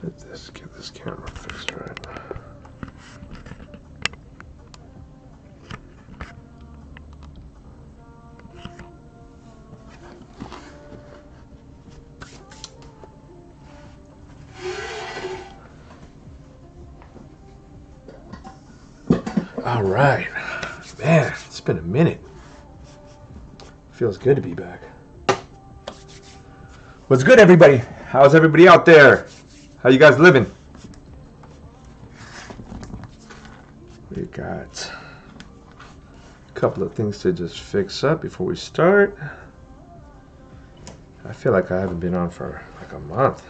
Let's get this camera fixed right. All right, man, it's been a minute. Feels good to be back. What's good, everybody? How's everybody out there? How you guys living? We got a couple of things to just fix up before we start. I feel like I haven't been on for like a month.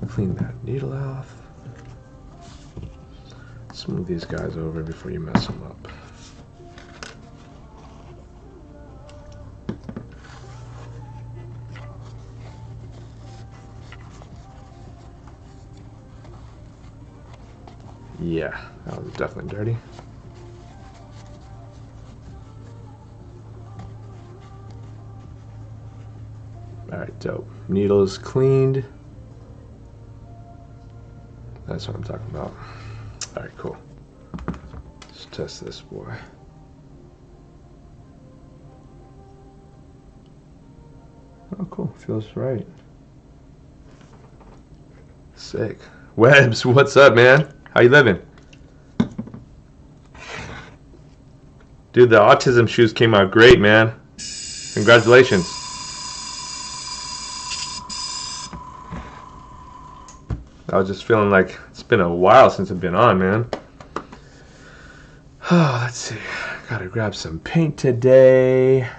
Clean that needle off. Smooth these guys over before you mess them up. Yeah, that was definitely dirty. All right, dope. Needle is cleaned. That's what I'm talking about. All right, cool. Let's test this boy. Oh, cool. Feels right. Sick. Webbs, what's up, man? How you living? Dude, the autism shoes came out great, man. Congratulations. I was just feeling like it's been a while since I've been on, man. Oh, let's see. Gotta grab some paint today. I'm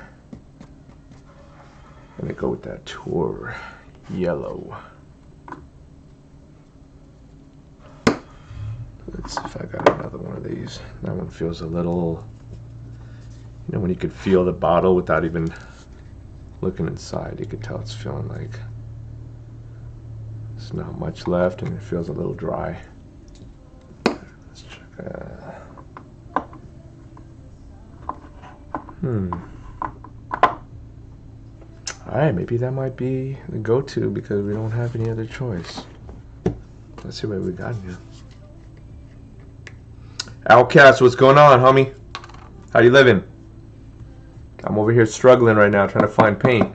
gonna go with that Tour yellow. Let's see if I got another one of these. That one feels a little, you know, when you could feel the bottle without even looking inside, you could tell it's feeling like there's not much left and it feels a little dry. Let's check. Alright, maybe that might be the go-to because we don't have any other choice. Let's see what we got here. Outcast, what's going on, homie? How you living? I'm over here struggling right now trying to find paint.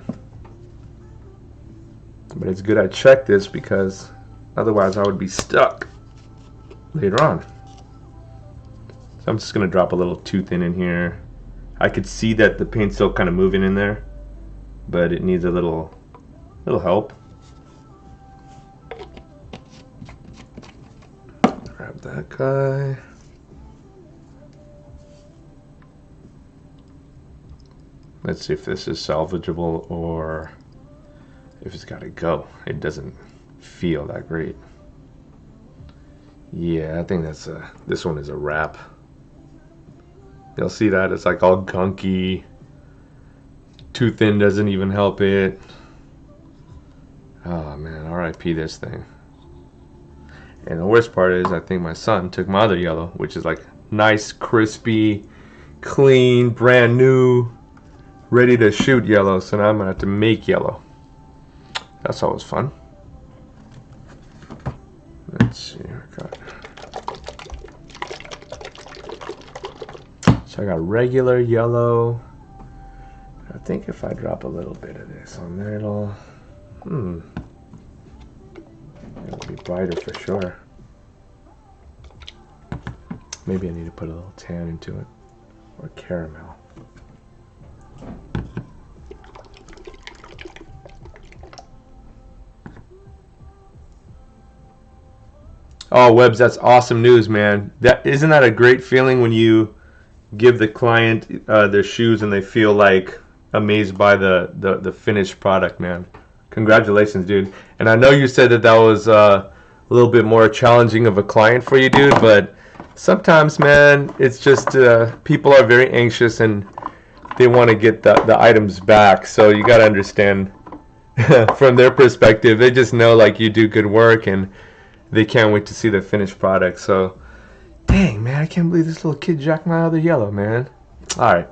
But it's good I checked this because otherwise I would be stuck later on. So I'm just going to drop a little too thin in here. I could see that the paint's still kind of moving in there, but it needs a little help. Grab that guy. Let's see if this is salvageable or if it's got to go. It doesn't feel that great. Yeah, I think that's this one is a wrap. You'll see that it's like all gunky. Too thin doesn't even help it. Oh man, RIP this thing. And the worst part is I think my son took my other yellow, which is like nice, crispy, clean, brand new, ready to shoot yellow. So now I'm gonna have to make yellow. That's always fun. Let's see, so I got regular yellow. I think if I drop a little bit of this on there, it'll be brighter for sure. Maybe I need to put a little tan into it, or caramel. Oh, Webbs, that's awesome news, man. Isn't that a great feeling when you give the client their shoes and they feel like amazed by the finished product, man? Congratulations, dude. And I know you said that was a little bit more challenging of a client for you, dude, but sometimes, man, it's just people are very anxious and they want to get the items back. So you got to understand from their perspective, they just know like you do good work and they can't wait to see the finished product. So, dang, man, I can't believe this little kid jacked my other yellow, man. All right.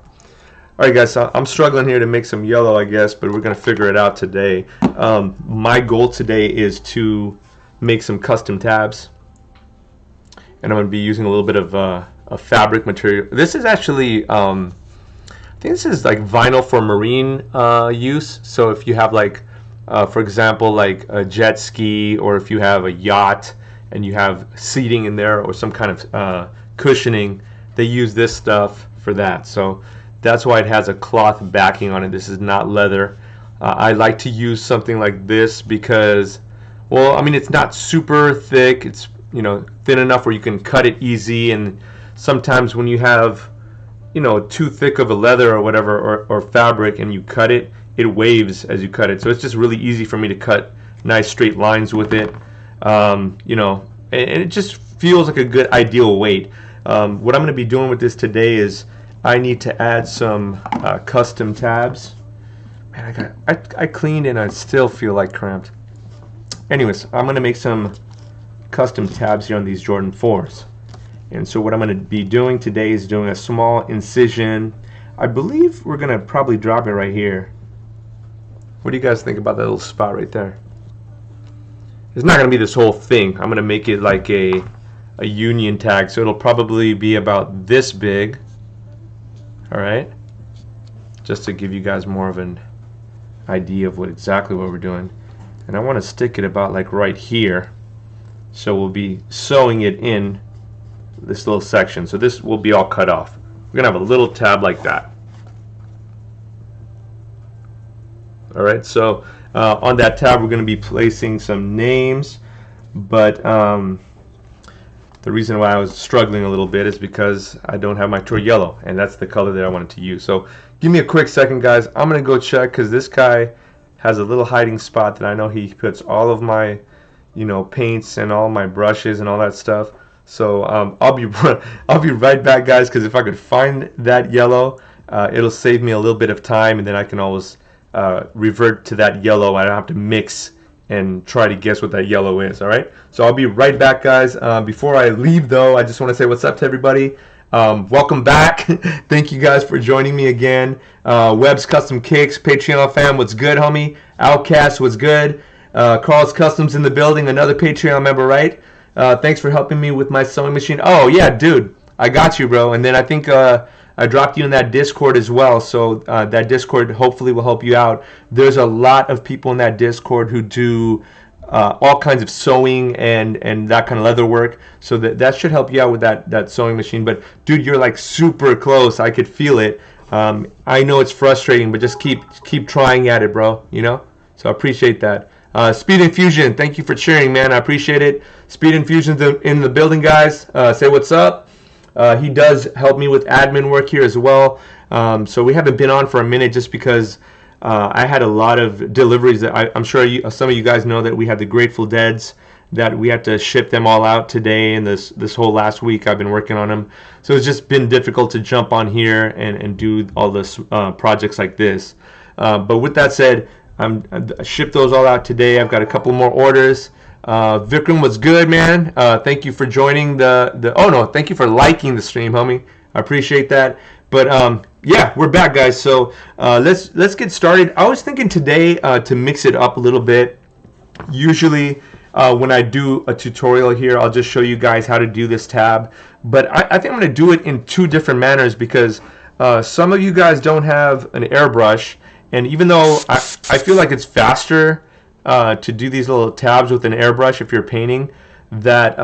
All right, guys, so I'm struggling here to make some yellow, I guess, but we're going to figure it out today. My goal today is to make some custom tabs, and I'm going to be using a little bit of a fabric material. This is actually, I think this is like vinyl for marine use. So if you have like, for example, like a jet ski, or if you have a yacht and you have seating in there or some kind of cushioning, they use this stuff for that. So that's why it has a cloth backing on it. This is not leather. I like to use something like this because, well, I mean, it's not super thick. It's, you know, thin enough where you can cut it easy. And sometimes when you have, you know, too thick of a leather or whatever, or fabric, and you cut it, it waves as you cut it. So it's just really easy for me to cut nice straight lines with it. You know, and it just feels like a good ideal weight. What I'm going to be doing with this today is I need to add some custom tabs. Man, I cleaned and I still feel like cramped. Anyways, I'm going to make some custom tabs here on these Jordan 4s. And so what I'm going to be doing today is doing a small incision. I believe we're going to probably drop it right here. What do you guys think about that little spot right there? It's not going to be this whole thing. I'm going to make it like a union tag, so it'll probably be about this big. All right, just to give you guys more of an idea of exactly what we're doing. And I want to stick it about like right here, so we'll be sewing it in this little section. So this will be all cut off. We're gonna have a little tab like that. All right, so on that tab we're going to be placing some names, but the reason why I was struggling a little bit is because I don't have my tour yellow, and that's the color that I wanted to use. So give me a quick second, guys. I'm going to go check, because this guy has a little hiding spot that I know he puts all of my, you know, paints and all my brushes and all that stuff. So I'll be right back, guys, because if I could find that yellow, it'll save me a little bit of time, and then I can always revert to that yellow. I don't have to mix and try to guess what that yellow is. All right, so I'll be right back, guys. Before I leave, though, I just want to say what's up to everybody. Welcome back. Thank you guys for joining me again. Webb's Custom Kicks, Patreon fam, what's good, homie? Outcast, what's good? Carl's Customs in the building, another Patreon member, right? Thanks for helping me with my sewing machine. Oh yeah, dude, I got you, bro. And then I think I dropped you in that Discord as well, so that Discord hopefully will help you out. There's a lot of people in that Discord who do all kinds of sewing and that kind of leather work, so that should help you out with that sewing machine. But dude, you're like super close. I could feel it. I know it's frustrating, but just keep trying at it, bro. You know. So I appreciate that. Speed Infusion, thank you for cheering, man. I appreciate it. Speed Infusion's in the building, guys. Say what's up. He does help me with admin work here as well. So we haven't been on for a minute just because I had a lot of deliveries that I'm sure some of you guys know that we had the Grateful Deads that we had to ship them all out today, and this whole last week I've been working on them. So it's just been difficult to jump on here and do all this projects like this. But with that said, I shipped those all out today. I've got a couple more orders. Vikram, was good, man. Thank you for joining thank you for liking the stream, homie. I appreciate that. But yeah, we're back, guys. So let's get started. I was thinking today to mix it up a little bit. Usually when I do a tutorial here, I'll just show you guys how to do this tab. But I think I'm going to do it in two different manners, because some of you guys don't have an airbrush, and even though I feel like it's faster to do these little tabs with an airbrush if you're painting, that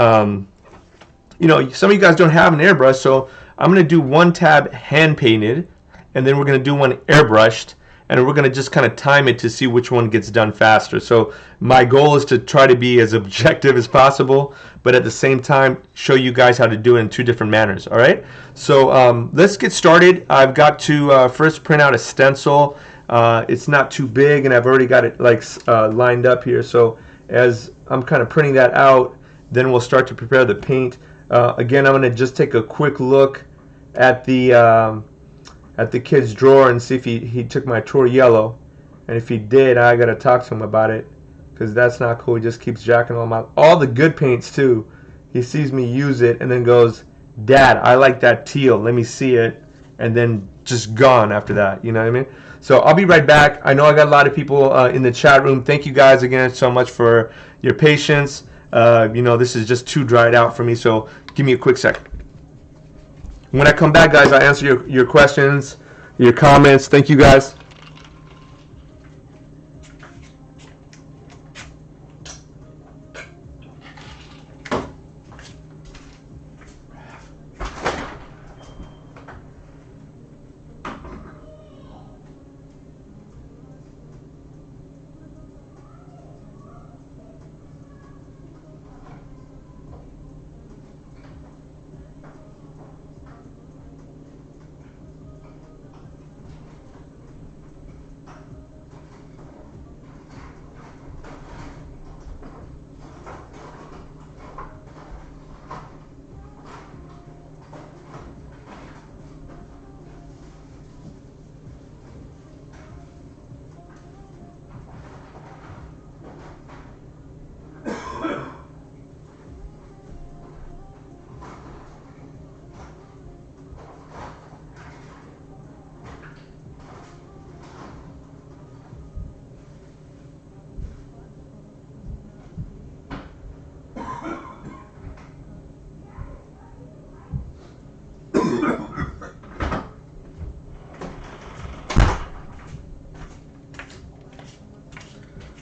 you know, some of you guys don't have an airbrush, so I'm going to do one tab hand painted, and then we're going to do one airbrushed, and we're going to just kind of time it to see which one gets done faster. So my goal is to try to be as objective as possible, but at the same time show you guys how to do it in two different manners. All right, so let's get started. I've got to first print out a stencil. It's not too big, and I've already got it like lined up here. So as I'm kind of printing that out, then we'll start to prepare the paint. Again, I'm going to just take a quick look at the kid's drawer and see if he took my tour yellow, and if he did, I got to talk to him about it, because that's not cool. He just keeps jacking all the good paints too. He sees me use it and then goes, "Dad, I like that teal. Let me see it," and then just gone after that. You know what I mean? So I'll be right back. I know I got a lot of people in the chat room. Thank you guys again so much for your patience. You know, this is just too dried out for me, so give me a quick second. When I come back, guys, I'll answer your questions, your comments. Thank you, guys.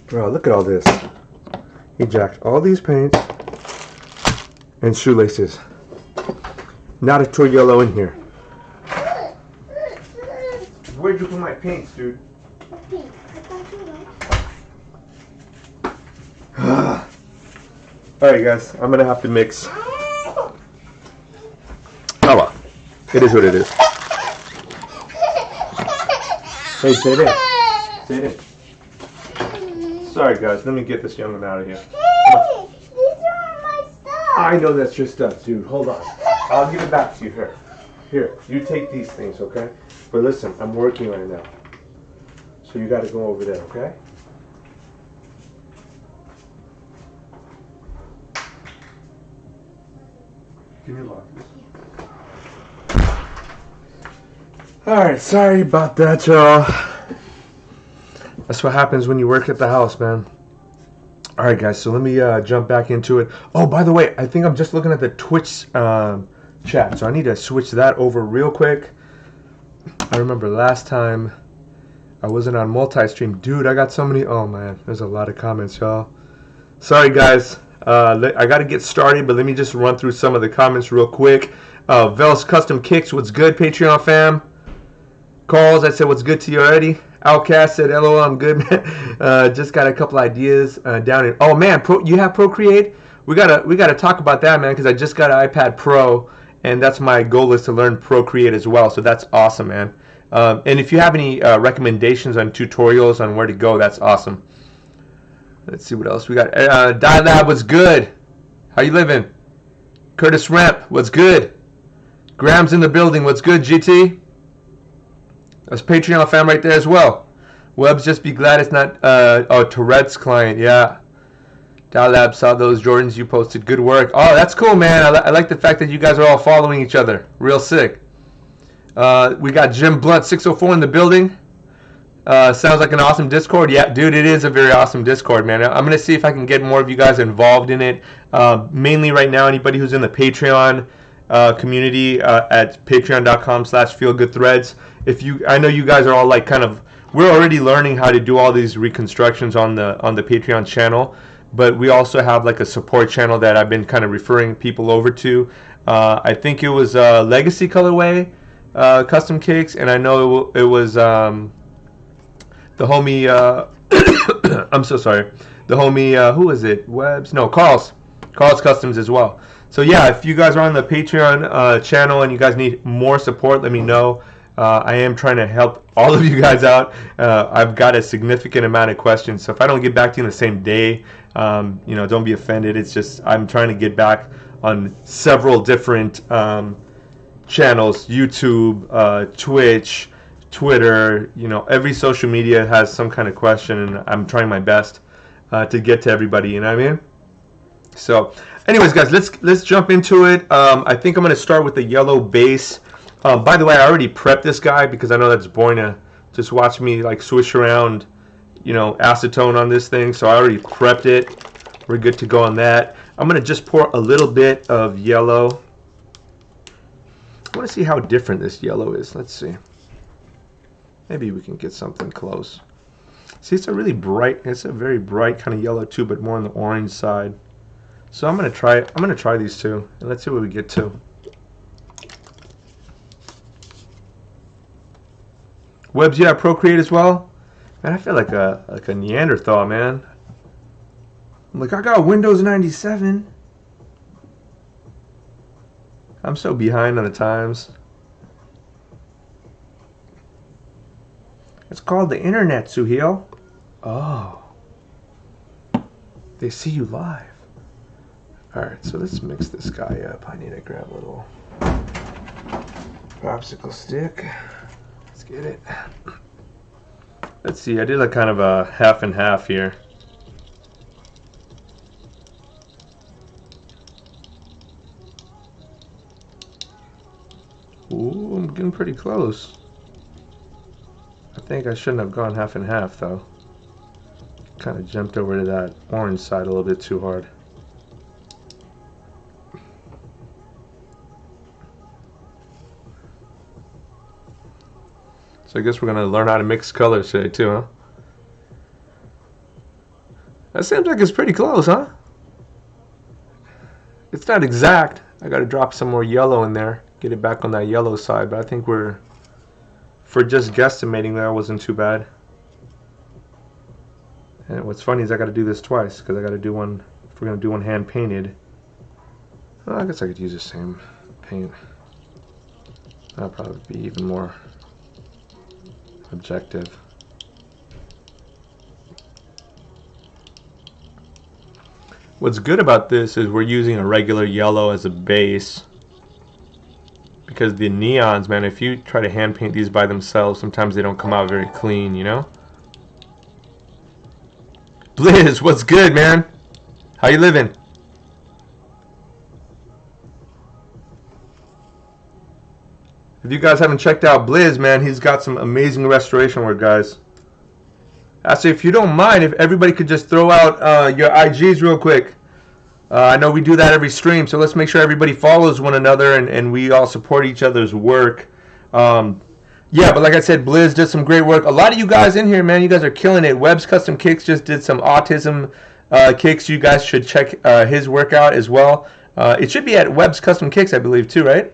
Bro, look at all this. He jacked all these paints and shoelaces. Not a toy yellow in here. Where'd you put my paints, dude? Alright guys, I'm gonna have to mix. Oh well. It is what it is. Hey, sit in. Sit in. Sorry guys, let me get this young one out of here. Hey, these are my stuff. I know that's your stuff, dude. Hold on. I'll give it back to you. Here. Here, you take these things, okay? But listen, I'm working right now. So you gotta go over there, okay? Give me a lock. Alright, sorry about that, y'all. That's what happens when you work at the house, man. Alright, guys, so let me jump back into it. Oh, by the way, I think I'm just looking at the Twitch chat, so I need to switch that over real quick. I remember last time I wasn't on multi-stream. Dude, I got so many... Oh, man, there's a lot of comments, y'all. Sorry, guys. I got to get started, but let me just run through some of the comments real quick. Vel's Custom Kicks, what's good, Patreon fam? Calls, I said, what's good to you already? Outcast said, LOL, I'm good, man. Just got a couple ideas down in... Oh, man, you have Procreate? We gotta talk about that, man, because I just got an iPad Pro, and that's my goal is to learn Procreate as well, so that's awesome, man. And if you have any recommendations on tutorials on where to go, that's awesome. Let's see what else we got. Dialab, what's good? How you living? Curtis Ramp, what's good? Graham's in the building, what's good, GT? That's Patreon fam right there as well. Webbs, just be glad it's not Tourette's client. Yeah. Dialab saw those Jordans you posted. Good work. Oh, that's cool, man. I like the fact that you guys are all following each other. Real sick. We got Jim Blunt 604 in the building. Sounds like an awesome Discord. Yeah, dude, it is a very awesome Discord, man. I'm going to see if I can get more of you guys involved in it. Mainly right now, anybody who's in the Patreon community at patreon.com/feelgoodthreads. I know you guys are all like we're already learning how to do all these reconstructions on the Patreon channel, but we also have like a support channel that I've been kind of referring people over to. I think it was Legacy Colorway Custom Cakes, and I know it was the homie I'm so sorry, the homie who is it? Webbs? No, Carl's Customs as well. So yeah, if you guys are on the Patreon channel and you guys need more support, let me know. I am trying to help all of you guys out. I've got a significant amount of questions, so if I don't get back to you in the same day, don't be offended. It's just I'm trying to get back on several different channels: YouTube, Twitch, Twitter. Every social media has some kind of question, and I'm trying my best to get to everybody. You know what I mean? So, anyways, guys, let's jump into it. I think I'm going to start with the yellow base. By the way, I already prepped this guy because I know that's boring to just watch me like swish around, you know, acetone on this thing. So I already prepped it. We're good to go on that. I'm going to just pour a little bit of yellow. I want to see how different this yellow is. Let's see. Maybe we can get something close. See, it's a really bright, it's a very bright kind of yellow too, but more on the orange side. So I'm going to try these two, and let's see what we get to. Webbs, yeah, Procreate as well. Man, I feel like a Neanderthal, man. I'm like, I got Windows 97. I'm so behind on the times. It's called the internet, Suhil. Oh. They see you live. Alright, so let's mix this guy up. I need to grab a little popsicle stick. Let's get it. Let's see, I did like kind of a half and half here. Ooh, I'm getting pretty close. I think I shouldn't have gone half and half though. Kind of jumped over to that orange side a little bit too hard. So I guess we're going to learn how to mix colors today too, huh? That seems like it's pretty close, huh? It's not exact. I got to drop some more yellow in there. Get it back on that yellow side, but I think we're, for just guesstimating, that wasn't too bad. And what's funny is I got to do this twice because I got to do one, if we're going to do one hand painted. Well, I guess I could use the same paint. That'll probably be even more objective. What's good about this is we're using a regular yellow as a base, because the neons, man, if you try to hand paint these by themselves, sometimes they don't come out very clean, you know? Blizz, what's good, man? How you living? If you guys haven't checked out Blizz, man, he's got some amazing restoration work, guys. Actually, if you don't mind, if everybody could just throw out your IGs real quick. I know we do that every stream, so let's make sure everybody follows one another and we all support each other's work. Yeah, but like I said, Blizz did some great work. A lot of you guys in here, man, you guys are killing it. Webb's Custom Kicks just did some autism kicks. You guys should check his work out as well. It should be at Webb's Custom Kicks, I believe, too, right?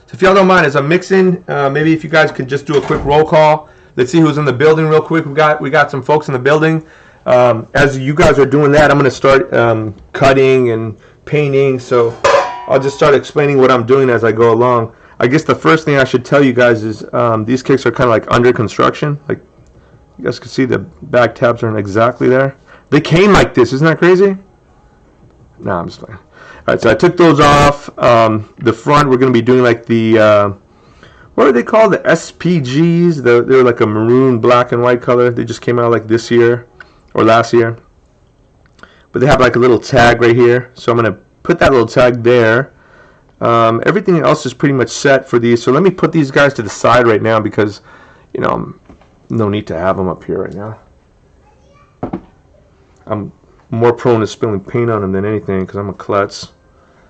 So if y'all don't mind, as I'm mixing, maybe if you guys could just do a quick roll call. Let's see who's in the building real quick. We got some folks in the building. As you guys are doing that, I'm going to start cutting and painting. So I'll just start explaining what I'm doing as I go along. I guess the first thing I should tell you guys is these kicks are kind of like under construction. Like you guys can see the back tabs aren't exactly there. They came like this. Isn't that crazy? No, I'm just playing. All right, so I took those off. The front, we're going to be doing like the, what are they called? The SPGs. They're like a maroon, black, and white color. They just came out like this year or last year. But they have like a little tag right here. So I'm going to put that little tag there. Everything else is pretty much set for these. So let me put these guys to the side right now because, you know, no need to have them up here right now. I'm more prone to spilling paint on them than anything because I'm a klutz.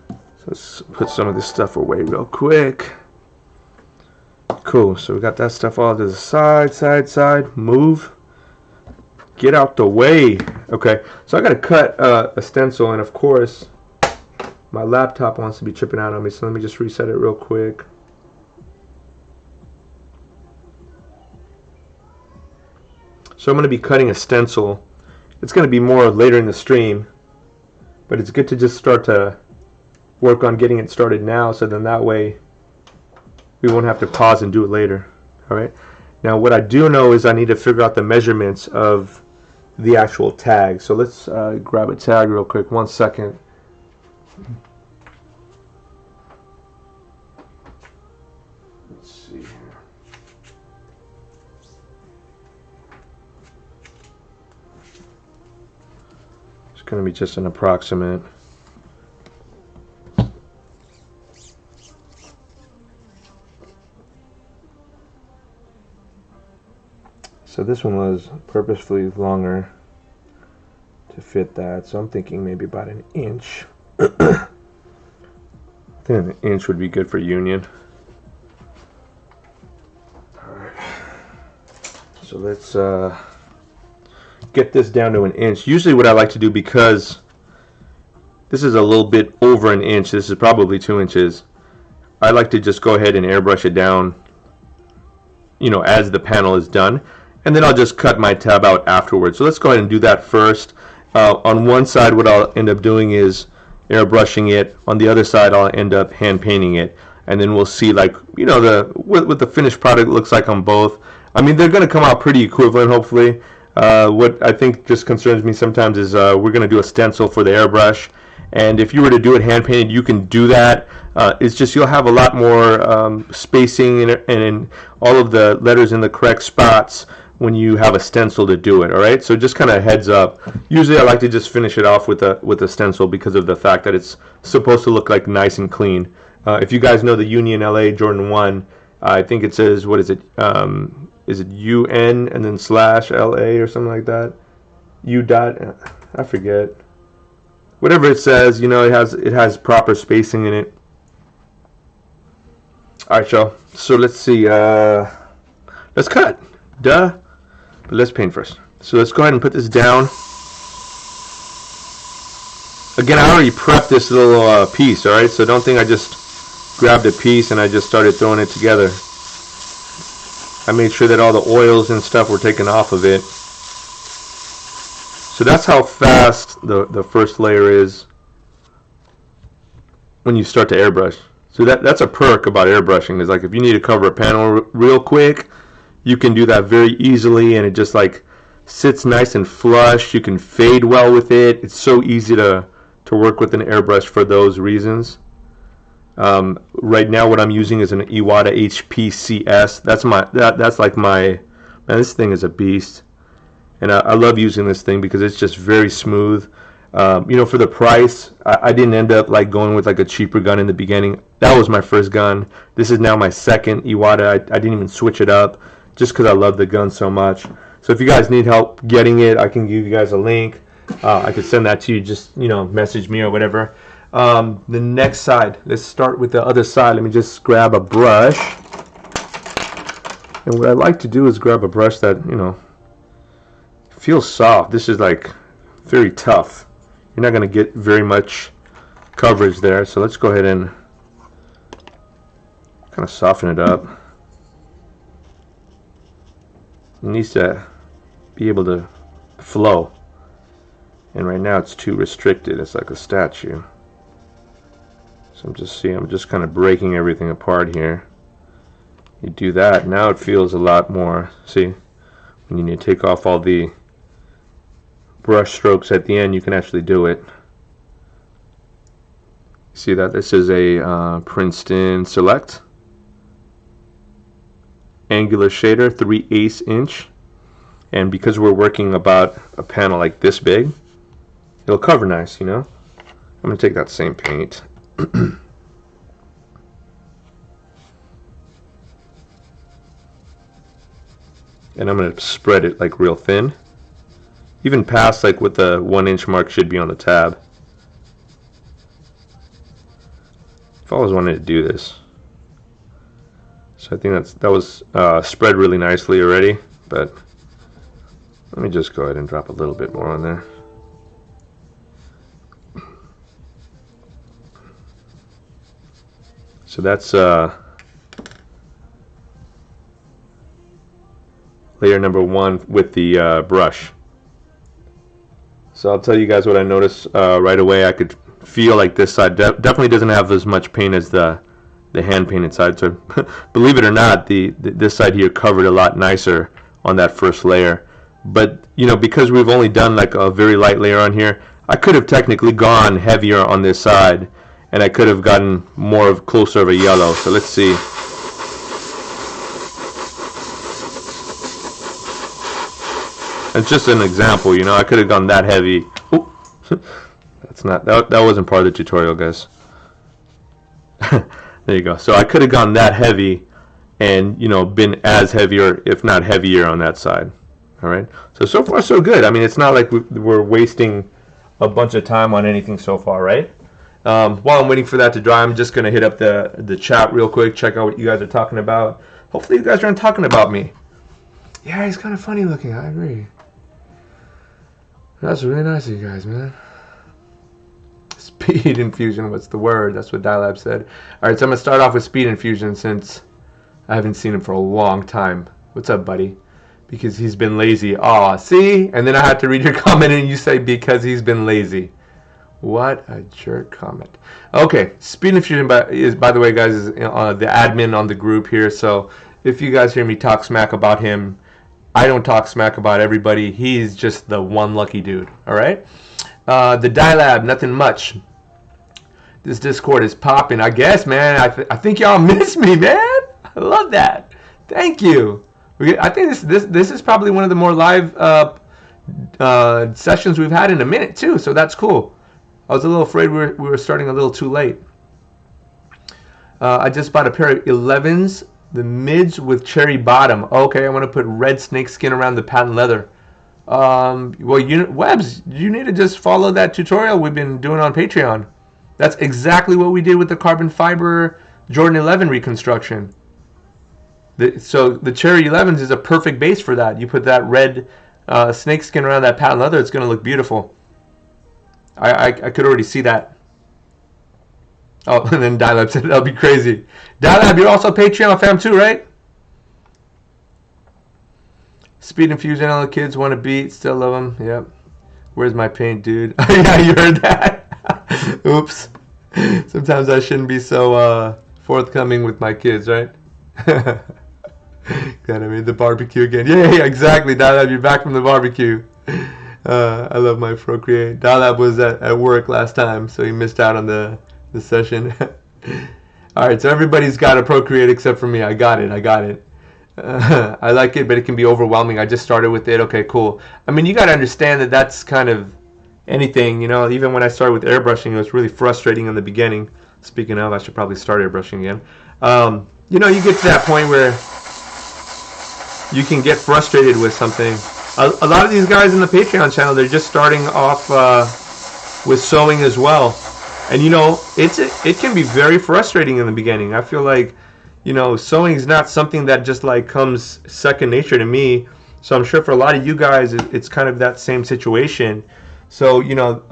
So let's put some of this stuff away real quick. Cool, so we got that stuff all to the side, move. Get out the way. Okay, so I got to cut a stencil, and of course, my laptop wants to be tripping out on me, so let me just reset it real quick. So I'm going to be cutting a stencil. It's going to be more later in the stream, but it's good to just start to work on getting it started now, so then that way we won't have to pause and do it later. All right. Now what I do know is I need to figure out the measurements of the actual tag. So let's grab a tag real quick. 1 second. Let's see here. It's going to be just an approximate. So this one was purposefully longer to fit that. So I'm thinking maybe about an inch. I think an inch would be good for union. Alright. So let's get this down to an inch. Usually what I like to do, because this is a little bit over an inch, this is probably 2 inches, I like to just go ahead and airbrush it down, you know, as the panel is done, and then I'll just cut my tab out afterwards. So let's go ahead and do that first. On one side, what I'll end up doing is airbrushing it. On the other side, I'll end up hand painting it, and then we'll see, like, you know, what the finished product looks like on both. I mean, they're going to come out pretty equivalent, hopefully. What I think just concerns me sometimes is we're going to do a stencil for the airbrush, and if you were to do it hand painted, you can do that. It's just you'll have a lot more spacing and all of the letters in the correct spots when you have a stencil to do it. All right, so just kind of heads up. Usually I like to just finish it off with a stencil because of the fact that it's supposed to look like nice and clean. If you guys know the Union LA Jordan 1, I think it says, what is it? Is it UN and then slash LA or something like that? U dot, I forget. Whatever it says, you know, it has proper spacing in it. All right, y'all. So let's see. Let's cut. Duh. But let's paint first. So let's go ahead and put this down. Again, I already prepped this little piece. All right. So don't think I just grabbed a piece and I just started throwing it together. I made sure that all the oils and stuff were taken off of it. So that's how fast the first layer is when you start to airbrush. So that's a perk about airbrushing, is like if you need to cover a panel real quick, you can do that very easily, and it just like sits nice and flush. You can fade well with it. It's so easy to work with an airbrush for those reasons. Right now what I'm using is an Iwata HPCS. That's like my, man, this thing is a beast. And I love using this thing because it's just very smooth. You know, for the price, I didn't end up like going with like a cheaper gun in the beginning. That was my first gun. This is now my second Iwata. I didn't even switch it up just because I love the gun so much. So if you guys need help getting it, I can give you guys a link. I could send that to you. Just, you know, message me or whatever. The next side, let's start with the other side. Let me just grab a brush. And what I like to do is grab a brush that, you know, feels soft. This is like very tough. You're not going to get very much coverage there. So let's go ahead and kind of soften it up. It needs to be able to flow. And right now it's too restricted. It's like a statue. So I'm just kind of breaking everything apart here. You do that, now it feels a lot more. See, when you need to take off all the brush strokes at the end, you can actually do it. See that? This is a Princeton Select angular shader, 3/8 inch, and because we're working about a panel like this big, it'll cover nice, you know. I'm gonna take that same paint. And I'm going to spread it like real thin, even past like what the 1 inch mark should be on the tab. I've always wanted to do this, so I think that was spread really nicely already, but let me just go ahead and drop a little bit more on there. So that's layer number 1 with the brush. So I'll tell you guys what I noticed right away. I could feel like this side definitely doesn't have as much paint as the hand painted side. So believe it or not, this side here covered a lot nicer on that first layer. But you know, because we've only done like a very light layer on here, I could have technically gone heavier on this side, and I could have gotten more of closer of a yellow. So let's see. It's just an example, you know. I could have gone that heavy. Oop. That wasn't part of the tutorial, guys. There you go. So I could have gone that heavy and, you know, been as heavy or if not heavier on that side. All right. So far so good. I mean, it's not like we're wasting a bunch of time on anything so far, right? While I'm waiting for that to dry, I'm just gonna hit up the chat real quick, check out what you guys are talking about. Hopefully, you guys aren't talking about me. Yeah, he's kind of funny looking. I agree. That's really nice of you guys, man. Speed infusion. What's the word? That's what Dialab said. All right, so I'm gonna start off with speed infusion since I haven't seen him for a long time. What's up, buddy? Because he's been lazy. Aw, see? And then I had to read your comment and you say because he's been lazy. What a jerk comment. Okay, Speed Infusion is, by the way, guys, is the admin on the group here. So if you guys hear me talk smack about him, I don't talk smack about everybody. He's just the one lucky dude, all right? The Dialab, nothing much. This Discord is popping. I guess, man, I think y'all miss me, man. I love that. Thank you. I think this is probably one of the more live sessions we've had in a minute too, so that's cool. I was a little afraid we were starting a little too late. I just bought a pair of 11s, the mids with cherry bottom. Okay, I want to put red snakeskin around the patent leather. Well, Webbs, you need to just follow that tutorial we've been doing on Patreon. That's exactly what we did with the carbon fiber Jordan 11 reconstruction. So the Cherry 11s is a perfect base for that. You put that red snakeskin around that patent leather, it's going to look beautiful. I could already see that. Oh, and then Dialab said that'll be crazy. Dialab, you're also Patreon fam too, right? Speed Infusion, all the kids want to beat, still love them. Yep. Where's my paint, dude? Yeah, you heard that. Oops. Sometimes I shouldn't be so forthcoming with my kids, right? Kind of made the barbecue again. Yeah, exactly. Dialab, you're back from the barbecue. I love my Procreate. Dialab was at work last time, so he missed out on the session. All right, so everybody's got a Procreate except for me. I got it. I like it, but it can be overwhelming. I just started with it. Okay, cool. I mean, you got to understand that that's kind of anything, you know. Even when I started with airbrushing, it was really frustrating in the beginning. Speaking of, I should probably start airbrushing again. You know, you get to that point where you can get frustrated with something. A lot of these guys in the Patreon channel, they're just starting off with sewing as well. And, you know, it can be very frustrating in the beginning. I feel like, you know, sewing is not something that just, like, comes second nature to me. So I'm sure for a lot of you guys, it's kind of that same situation. So, you know,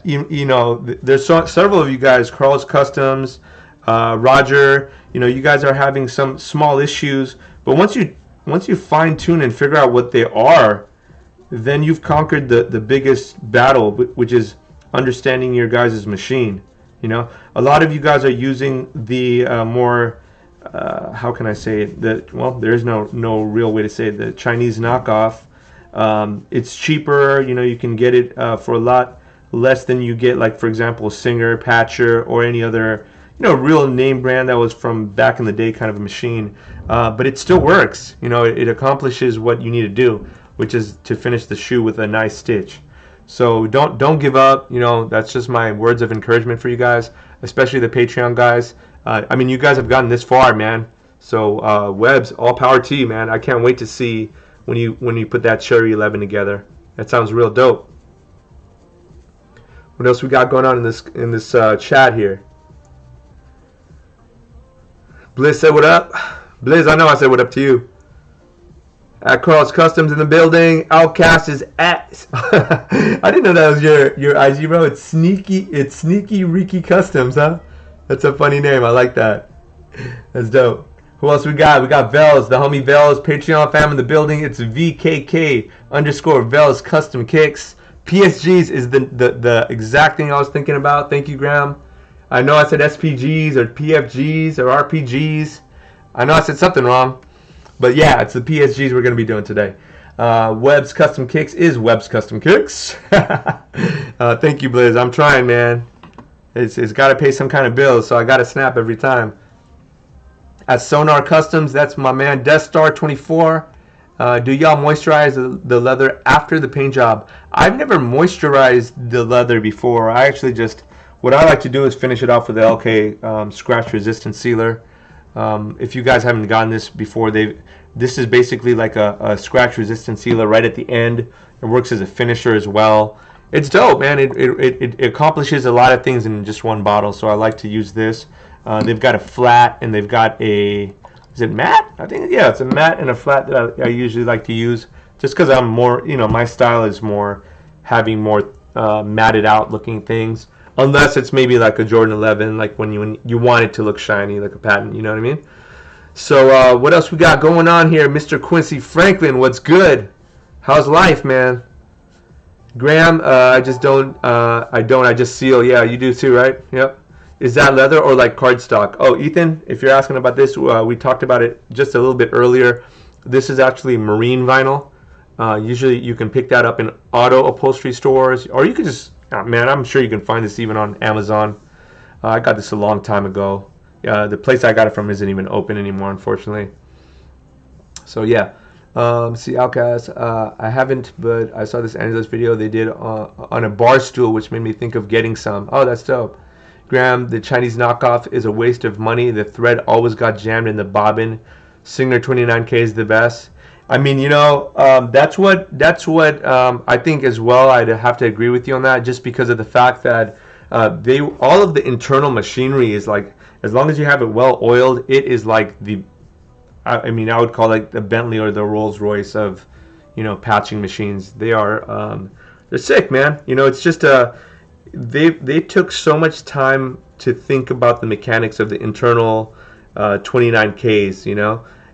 you know, there's several of you guys, Carl's Customs, Roger, you know, you guys are having some small issues, but once you fine tune and figure out what they are, then you've conquered the biggest battle, which is understanding your guys' machine. You know, a lot of you guys are using the more how can I say it? Well, there is no real way to say it. The Chinese knockoff. It's cheaper. You know, you can get it for a lot less than you get, like, for example, Singer, Patcher, or any other, you know, real name brand that was from back in the day kind of a machine. But it still works. You know, it accomplishes what you need to do, which is to finish the shoe with a nice stitch. So don't give up. You know, that's just my words of encouragement for you guys, especially the Patreon guys. I mean, you guys have gotten this far, man. So Webbs, all power to you, man. I can't wait to see when you put that Cherry 11 together. That sounds real dope. What else we got going on in this chat here? Blizz said what up. Blizz, I know I said what up to you. At Carl's Customs in the building. Outcast is at. I didn't know that was your IG, bro. It's Sneaky Reeky Customs, huh? That's a funny name. I like that. That's dope. Who else we got? We got Vels, the homie Vels, Patreon fam in the building. It's VKK_Vels Custom Kicks. PSGs is the exact thing I was thinking about. Thank you, Graham. I know I said SPGs or PFGs or RPGs. I know I said something wrong. But yeah, it's the PSGs we're going to be doing today. Webb's Custom Kicks is Webb's Custom Kicks. Thank you, Blizz. I'm trying, man. It's got to pay some kind of bills, so I got to snap every time. At Sonar Customs, that's my man Death Star 24. Do y'all moisturize the leather after the paint job? I've never moisturized the leather before. I actually just, what I like to do is finish it off with the LK scratch resistant sealer. If you guys haven't gotten this before, This is basically like a scratch resistant sealer right at the end. It works as a finisher as well. It's dope, man. It accomplishes a lot of things in just one bottle, so I like to use this. They've got a flat and they've got a, is it matte? I think, yeah, it's a matte and a flat that I usually like to use just because I'm more, my style is more having more matted out looking things. Unless it's maybe like a Jordan 11, like when you want it to look shiny, like a patent, you know what I mean? So what else we got going on here? Mr. Quincy Franklin, what's good? How's life, man? Graham, I just seal. Yeah, you do too, right? Yep. Is that leather or like cardstock? Oh, Ethan, if you're asking about this, we talked about it just a little bit earlier. This is actually marine vinyl. Usually you can pick that up in auto upholstery stores, or you could just, man, I'm sure you can find this even on Amazon. I got this a long time ago. The place I got it from isn't even open anymore, unfortunately. So yeah. See, Outcast, I haven't, but I saw this Angeles video they did on a bar stool, which made me think of getting some. Oh, that's dope. Graham, the Chinese knockoff is a waste of money. The thread always got jammed in the bobbin. Singer 29K is the best. I mean, that's what I think as well. I'd have to agree with you on that, just because of the fact that all of the internal machinery is like, as long as you have it well oiled, it is like I would call it the Bentley or the Rolls Royce of, patching machines. They're sick, man. It's just they took so much time to think about the mechanics of the internal 29Ks,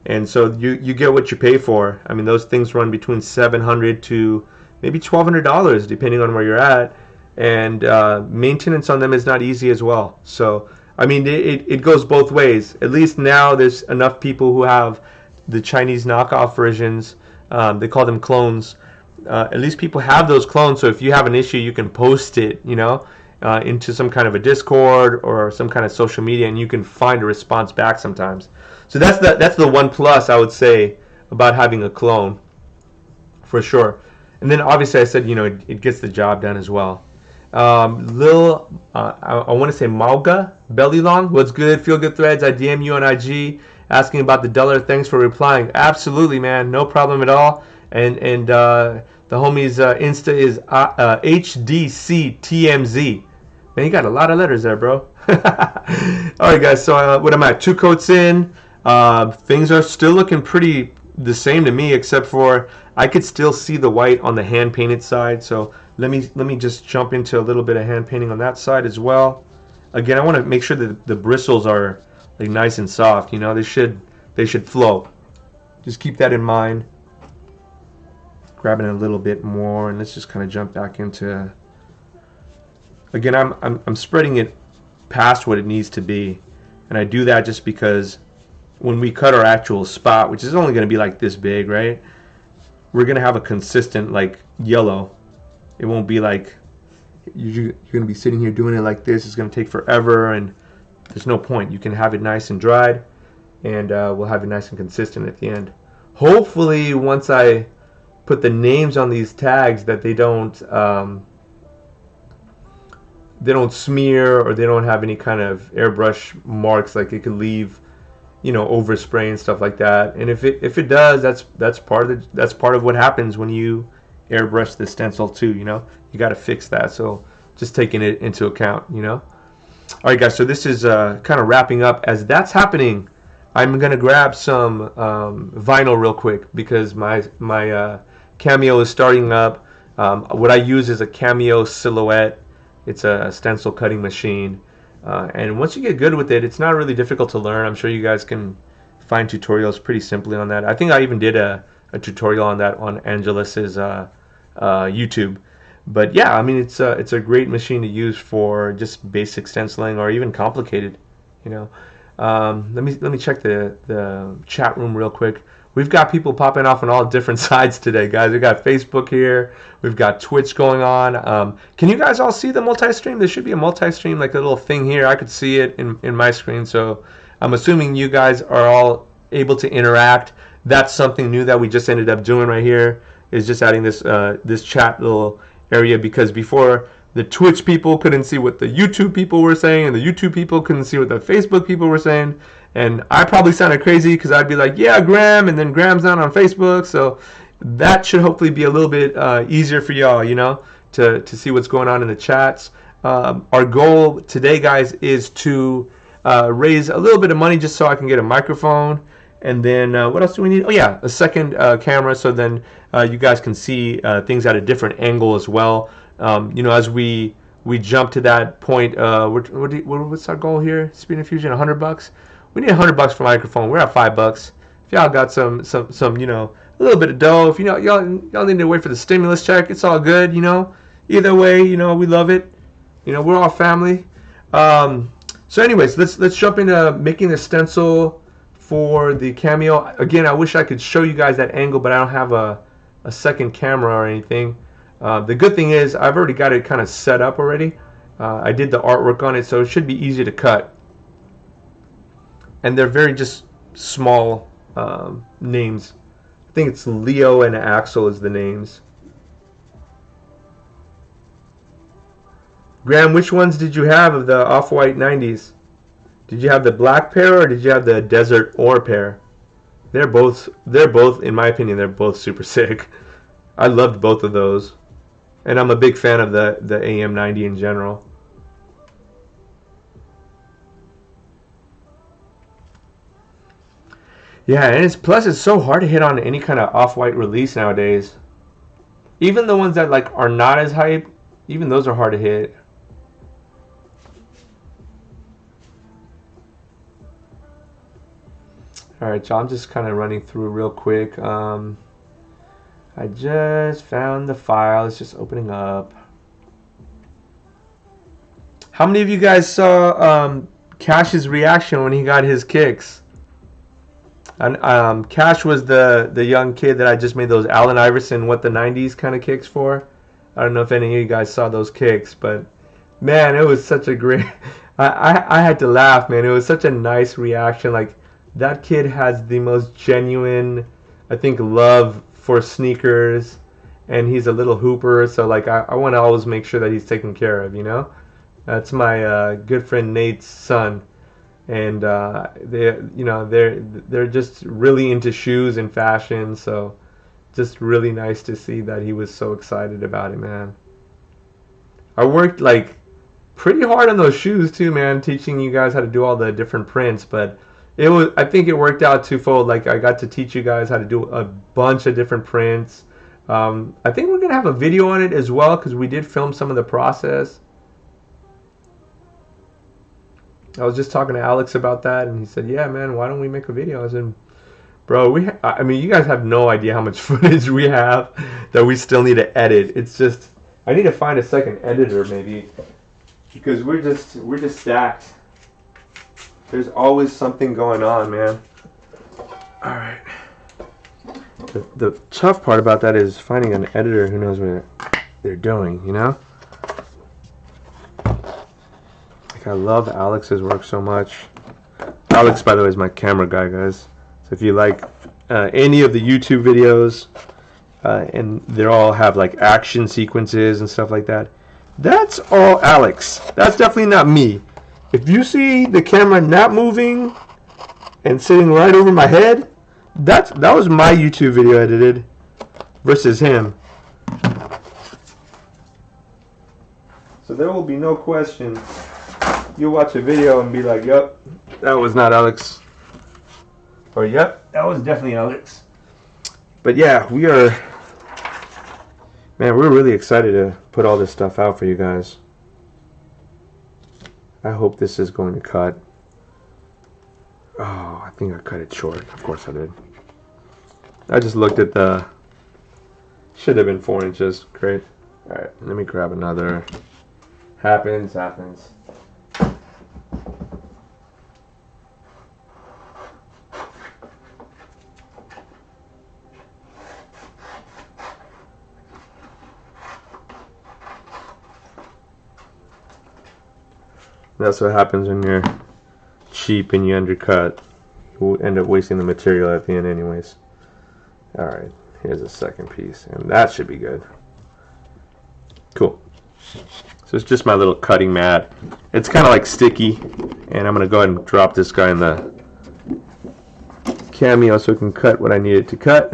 and so you get what you pay for. I mean, those things run between $700 to maybe $1,200 depending on where you're at, and maintenance on them is not easy as well. So I mean, it goes both ways. At least now there's enough people who have the Chinese knockoff versions. They call them clones. At least people have those clones, so if you have an issue, you can post it, into some kind of a Discord or some kind of social media, and you can find a response back sometimes. So that's the one plus I would say about having a clone, for sure. And then obviously I said, it gets the job done as well. I want to say Mauga Belly Long. What's good? Feel Good Threads. I DM you on IG asking about the dollar. Thanks for replying. Absolutely, man. No problem at all. And the homie's Insta is HDCTMZ. Man, you got a lot of letters there, bro. All right, guys. So what am I? 2 coats in. Things are still looking pretty the same to me, except for I could still see the white on the hand painted side. So let me just jump into a little bit of hand painting on that side as well. Again, I want to make sure that the bristles are like nice and soft. They should flow. Just keep that in mind. Grabbing a little bit more, and let's just kind of jump back into. Again, I'm spreading it past what it needs to be, and I do that just because when we cut our actual spot, which is only going to be like this big, right? We're going to have a consistent like yellow. It won't be like you're going to be sitting here doing it like this. It's going to take forever, and there's no point. You can have it nice and dried, and we'll have it nice and consistent at the end. Hopefully, once I put the names on these tags, that they don't smear, or they don't have any kind of airbrush marks, like it could leave, overspray and stuff like that. And if it does, that's part of what happens when you airbrush the stencil too. You got to fix that. So just taking it into account. All right, guys. So this is kind of wrapping up. As that's happening, I'm gonna grab some vinyl real quick, because my Cameo is starting up. What I use is a Cameo Silhouette. It's a stencil cutting machine. And once you get good with it, it's not really difficult to learn. I'm sure you guys can find tutorials pretty simply on that. I think I even did a tutorial on that on Angelus's YouTube. But yeah, I mean, it's a great machine to use for just basic stenciling or even complicated. Let me check the chat room real quick. We've got people popping off on all different sides today, guys. We've got Facebook here. We've got Twitch going on. Can you guys all see the multi-stream? There should be a multi-stream, like a little thing here. I could see it in my screen. So I'm assuming you guys are all able to interact. That's something new that we just ended up doing right here, is just adding this chat little area, because before the Twitch people couldn't see what the YouTube people were saying, and the YouTube people couldn't see what the Facebook people were saying. And I probably sounded crazy because I'd be like, yeah, Graham, and then Graham's not on Facebook. So that should hopefully be a little bit easier for y'all, you know, to see what's going on in the chats. Our goal today, guys, is to raise a little bit of money just so I can get a microphone. And then what else do we need? Oh, yeah, a second camera so then you guys can see things at a different angle as well. You know, as we jump to that point, what's our goal here? Speed Infusion, $100. We need $100 for microphone. We're at $5. If y'all got some, you know, a little bit of dough. If you know y'all need to wait for the stimulus check, it's all good. You know, either way, you know, we love it. You know, we're all family. So, anyways, let's jump into making the stencil for the cameo. Again, I wish I could show you guys that angle, but I don't have a second camera or anything. The good thing is I've already got it kind of set up already. I did the artwork on it, so it should be easy to cut. And they're very just small names. I think it's Leo and Axel is the names. Graham, which ones did you have of the Off-White 90s? Did you have the black pair or did you have the Desert Ore pair? They're both, in my opinion, they're both super sick. I loved both of those. And I'm a big fan of the AM90 in general. Yeah, and plus it's so hard to hit on any kind of Off-White release nowadays. Even the ones that like are not as hype, even those are hard to hit. Alright, y'all, I'm just kind of running through real quick. I just found the file. It's just opening up. How many of you guys saw Cash's reaction when he got his kicks? And Cash was the young kid that I just made those Allen Iverson What the 90s kind of kicks for. I don't know if any of you guys saw those kicks, but man, it was such a great... I had to laugh, man. It was such a nice reaction. Like, that kid has the most genuine, I think, love for sneakers, and he's a little hooper, so like I want to always make sure that he's taken care of, you know. That's my good friend Nate's son, and they're just really into shoes and fashion, so just really nice to see that he was so excited about it, man. I worked like pretty hard on those shoes too, man, teaching you guys how to do all the different prints, but I think it worked out twofold. Like, I got to teach you guys how to do a bunch of different prints. I think we're gonna have a video on it as well because we did film some of the process. I was just talking to Alex about that, and he said, "Yeah, man, why don't we make a video?" I said, "Bro, I mean, you guys have no idea how much footage we have that we still need to edit. It's just I need to find a second editor maybe because we're just stacked." There's always something going on, man. All right. The tough part about that is finding an editor who knows what they're doing, you know? Like, I love Alex's work so much. Alex, by the way, is my camera guy, guys. So if you like any of the YouTube videos, and they all have like action sequences and stuff like that, that's all Alex. That's definitely not me. If you see the camera not moving and sitting right over my head, that was my YouTube video edited versus him. So there will be no question. You'll watch a video and be like, "Yep, that was not Alex." Or, "Yep, that was definitely Alex." But yeah, we're really excited to put all this stuff out for you guys. I hope this is going to cut. Oh, I think I cut it short. Of course I did. I just looked at the... Should have been 4 inches. Great. Alright, let me grab another. Happens. That's what happens when you're cheap and you undercut. You end up wasting the material at the end anyways. Alright, here's a second piece. And that should be good. Cool. So it's just my little cutting mat. It's kind of like sticky, and I'm going to go ahead and drop this guy in the Cameo so it can cut what I need it to cut.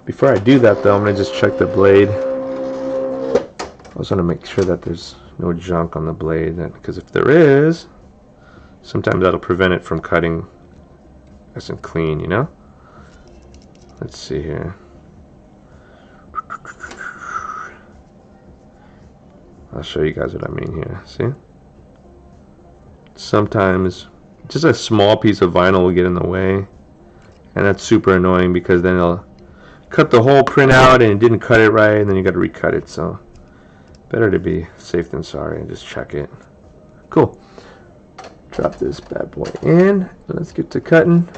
Before I do that though, I'm going to just check the blade. I also want to make sure that there's no junk on the blade, because if there is, sometimes that'll prevent it from cutting nice and clean, you know? Let's see here. I'll show you guys what I mean here. See? Sometimes just a small piece of vinyl will get in the way, and that's super annoying because then it'll cut the whole print out and it didn't cut it right, and then you got to recut it. So better to be safe than sorry and just check it. Cool. Drop this bad boy in. Let's get to cutting.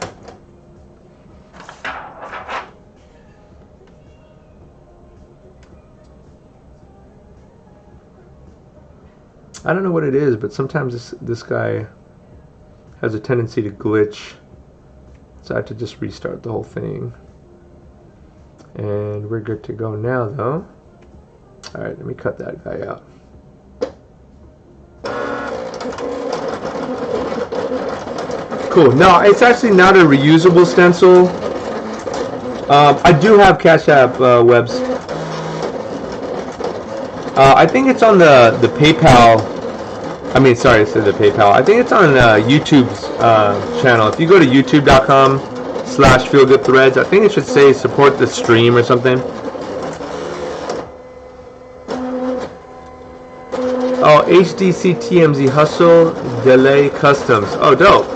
I don't know what it is, but sometimes this guy has a tendency to glitch. So I have to just restart the whole thing. And we're good to go now, though. Alright, let me cut that guy out. Cool. No, it's actually not a reusable stencil. I do have Cash App webs. I think it's on the PayPal. I mean, sorry, I said the PayPal. I think it's on YouTube's channel. If you go to youtube.com/feelgoodthreads, I think it should say support the stream or something. Oh, HDC TMZ Hustle Delay Customs. Oh, dope.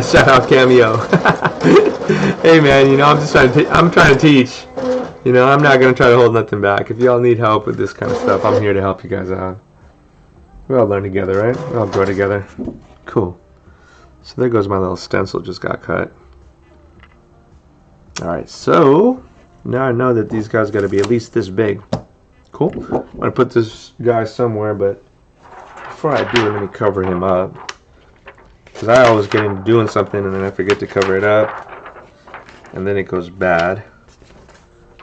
Shout out Cameo. Hey man, you know, I'm just trying to teach. You know, I'm not gonna try to hold nothing back. If y'all need help with this kind of stuff, I'm here to help you guys out. We all learn together, right? We all grow together. Cool. So there goes my little stencil, just got cut. Alright, so now I know that these guys gotta be at least this big. Cool. I'm gonna put this guy somewhere, but before I do, let me cover him up. Because I always get into doing something and then I forget to cover it up. And then it goes bad.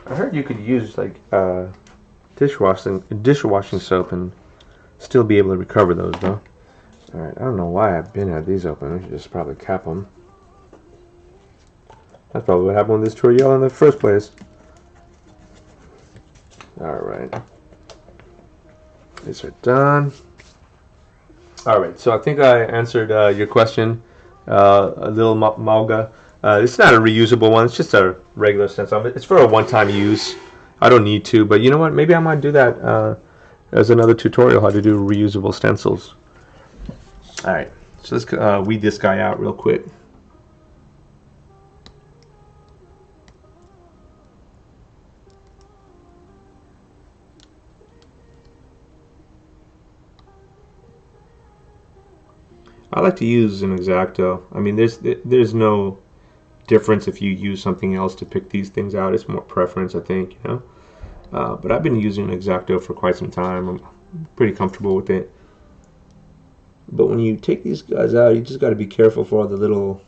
I heard you could use like dishwashing soap and still be able to recover those though. Alright, I don't know why I've been had these open. I should just probably cap them. That's probably what happened with this tutorial in the first place. Alright. These are done. Alright, so I think I answered your question. A little Malga. It's not a reusable one. It's just a regular stencil. It's for a one-time use. I don't need to, but you know what? Maybe I might do that as another tutorial, how to do reusable stencils. Alright, so let's weed this guy out real quick. I like to use an X-Acto. I mean, there's no difference if you use something else to pick these things out. It's more preference, I think, you know. But I've been using an X-Acto for quite some time. I'm pretty comfortable with it. But when you take these guys out, you just got to be careful for all the little,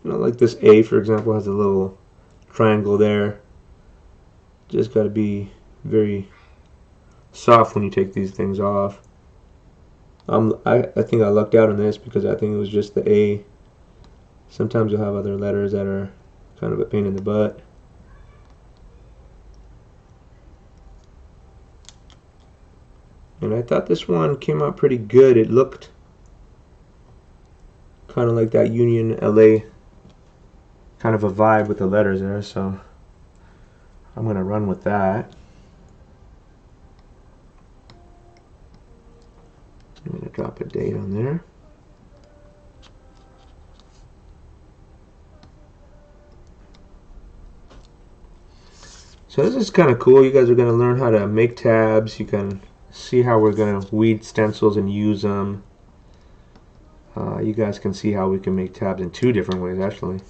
you know, like this A, for example, has a little triangle there. Just got to be very soft when you take these things off. I think I lucked out on this because I think it was just the A. Sometimes you'll have other letters that are kind of a pain in the butt. And I thought this one came out pretty good. It looked kind of like that Union LA kind of a vibe with the letters there, so I'm going to run with that. I'm going to drop a date on there. So this is kind of cool. You guys are going to learn how to make tabs. You can see how we're going to weed stencils and use them. You guys can see how we can make tabs in two different ways, actually.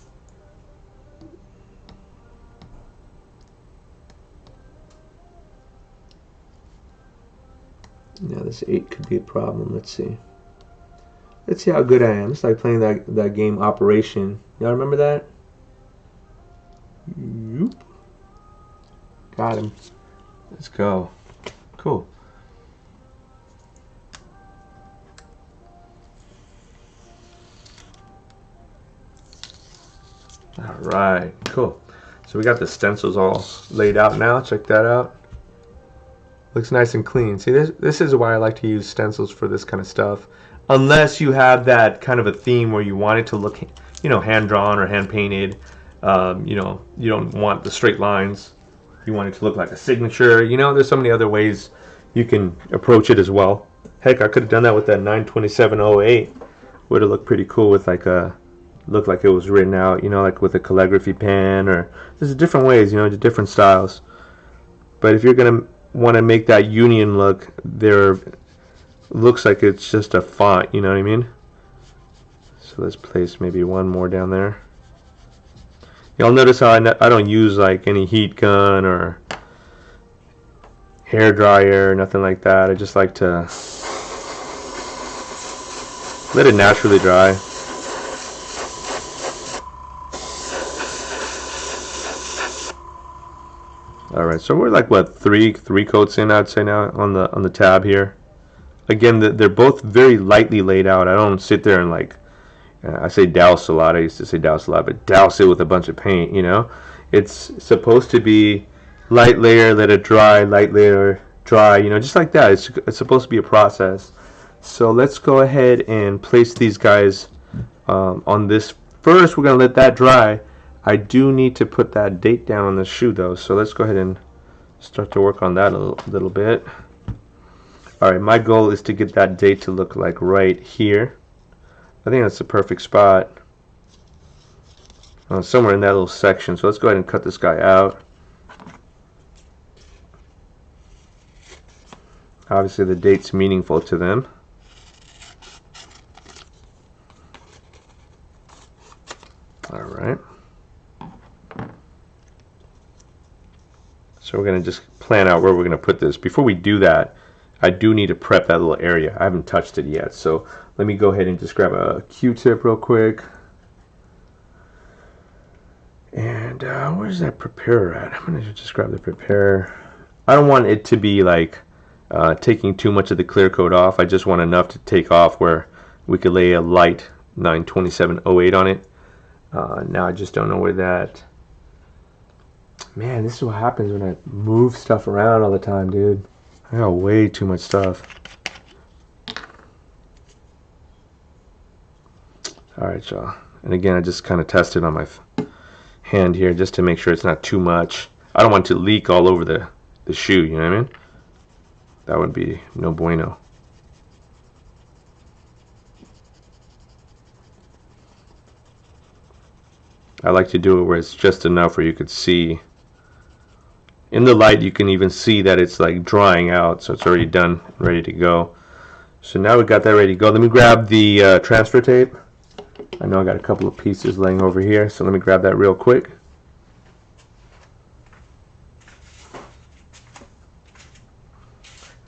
Now this 8 could be a problem. Let's see. Let's see how good I am. It's like playing that game Operation. Y'all remember that? Yep. Got him. Let's go. Cool. All right, cool. So we got the stencils all laid out now. Check that out. Looks nice and clean. See, this is why I like to use stencils for this kind of stuff. Unless you have that kind of a theme where you want it to look, you know, hand drawn or hand painted. You know, you don't want the straight lines. You want it to look like a signature. You know, there's so many other ways you can approach it as well. Heck, I could have done that with that 92708. Would have looked pretty cool with like a, looked like it was written out, you know, like with a calligraphy pen, or there's different ways, you know, different styles. But if you're gonna want to make that union look, there looks like it's just a font, you know what I mean? So let's place maybe one more down there. You'll notice how I don't use like any heat gun or hair dryer or nothing like that. I just like to let it naturally dry. All right, so we're like what, three coats in, I'd say now on the tab here. Again, they're both very lightly laid out. I don't sit there and like, I say douse a lot. I used to say douse a lot, but douse it with a bunch of paint, you know? It's supposed to be light layer, let it dry, light layer, dry, you know, just like that. It's supposed to be a process. So let's go ahead and place these guys on this. First, we're going to let that dry. I do need to put that date down on the shoe, though. So let's go ahead and start to work on that a little bit. All right, my goal is to get that date to look like right here. I think that's the perfect spot. Somewhere in that little section. So let's go ahead and cut this guy out. Obviously the date's meaningful to them. All right. So we're going to just plan out where we're going to put this. Before we do that, I do need to prep that little area. I haven't touched it yet. So let me go ahead and just grab a Q-tip real quick. And where's that preparer at? I'm going to just grab the preparer. I don't want it to be like taking too much of the clear coat off. I just want enough to take off where we could lay a light 92708 on it. Now I just don't know where that... Man, this is what happens when I move stuff around all the time, dude. I got way too much stuff. Alright, y'all. And again, I just kind of tested on my hand here just to make sure it's not too much. I don't want it to leak all over the shoe, you know what I mean? That would be no bueno. I like to do it where it's just enough where you could see. In the light, you can even see that it's like drying out, so it's already done, ready to go. So now we got that ready to go. Let me grab the transfer tape. I know I got a couple of pieces laying over here, so let me grab that real quick.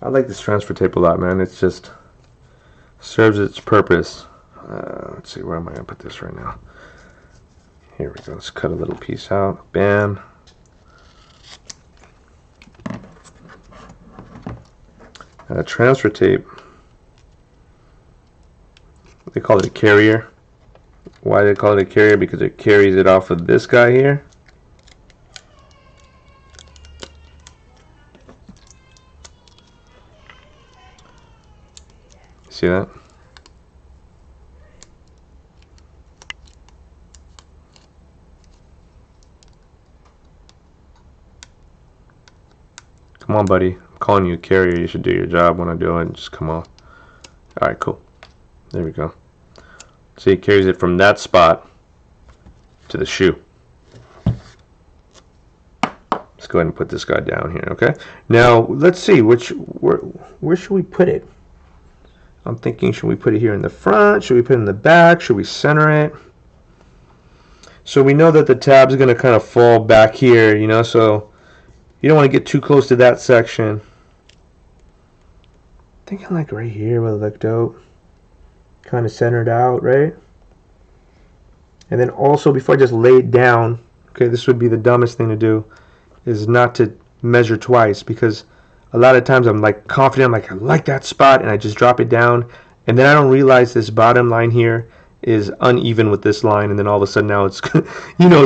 I like this transfer tape a lot, man. It's just serves its purpose. Let's see, where am I going to put this right now? Here we go. Let's cut a little piece out. Bam. Transfer tape, they call it a carrier. Why do they call it a carrier? Because it carries it off of this guy here. See that? Come on, buddy. I'm calling you a carrier. You should do your job when I do it. Just come on. Alright, cool. There we go. See, it carries it from that spot to the shoe. Let's go ahead and put this guy down here, okay? Now, let's see, where should we put it? I'm thinking, should we put it here in the front? Should we put it in the back? Should we center it? So we know that the tab's going to kind of fall back here, you know, so you don't want to get too close to that section. Thinking like right here would look dope. Kind of centered out, right? And then also, before I just lay it down, okay, this would be the dumbest thing to do, is not to measure twice, because a lot of times I'm like confident, I'm like, I like that spot, and I just drop it down, and then I don't realize this bottom line here is uneven with this line, and then all of a sudden now it's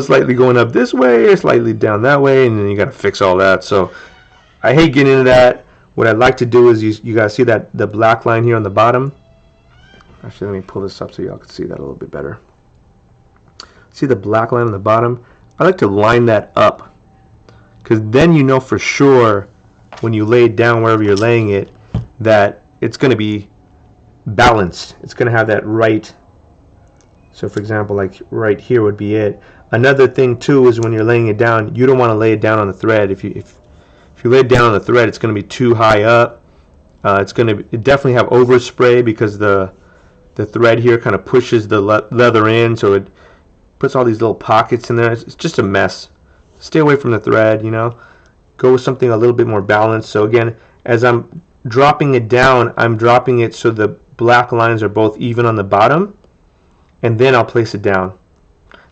slightly going up this way or slightly down that way, and then you got to fix all that. So I hate getting into that. What I'd like to do is you guys see that the black line here on the bottom. Actually, let me pull this up so y'all can see that a little bit better. See the black line on the bottom? I like to line that up, because then you know for sure when you lay it down wherever you're laying it that it's going to be balanced. It's going to have that right. So for example, like right here would be it. Another thing too is when you're laying it down, you don't want to lay it down on the thread. If you lay it down on the thread, it's going to be too high up. It's going to definitely have overspray, because the thread here kind of pushes the leather in, so it puts all these little pockets in there. It's just a mess. Stay away from the thread, Go with something a little bit more balanced. So again, as I'm dropping it down, I'm dropping it so the black lines are both even on the bottom, and then I'll place it down.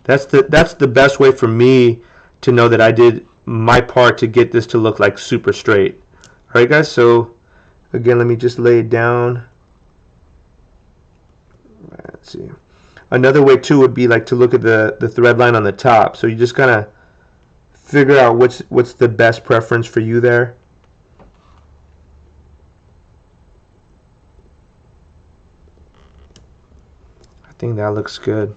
That's the best way for me to know that I did my part to get this to look like super straight. All right, guys, so again, let me just lay it down. Let's see. Another way too would be like to look at the thread line on the top. So you just kind of figure out what's the best preference for you there. I think that looks good.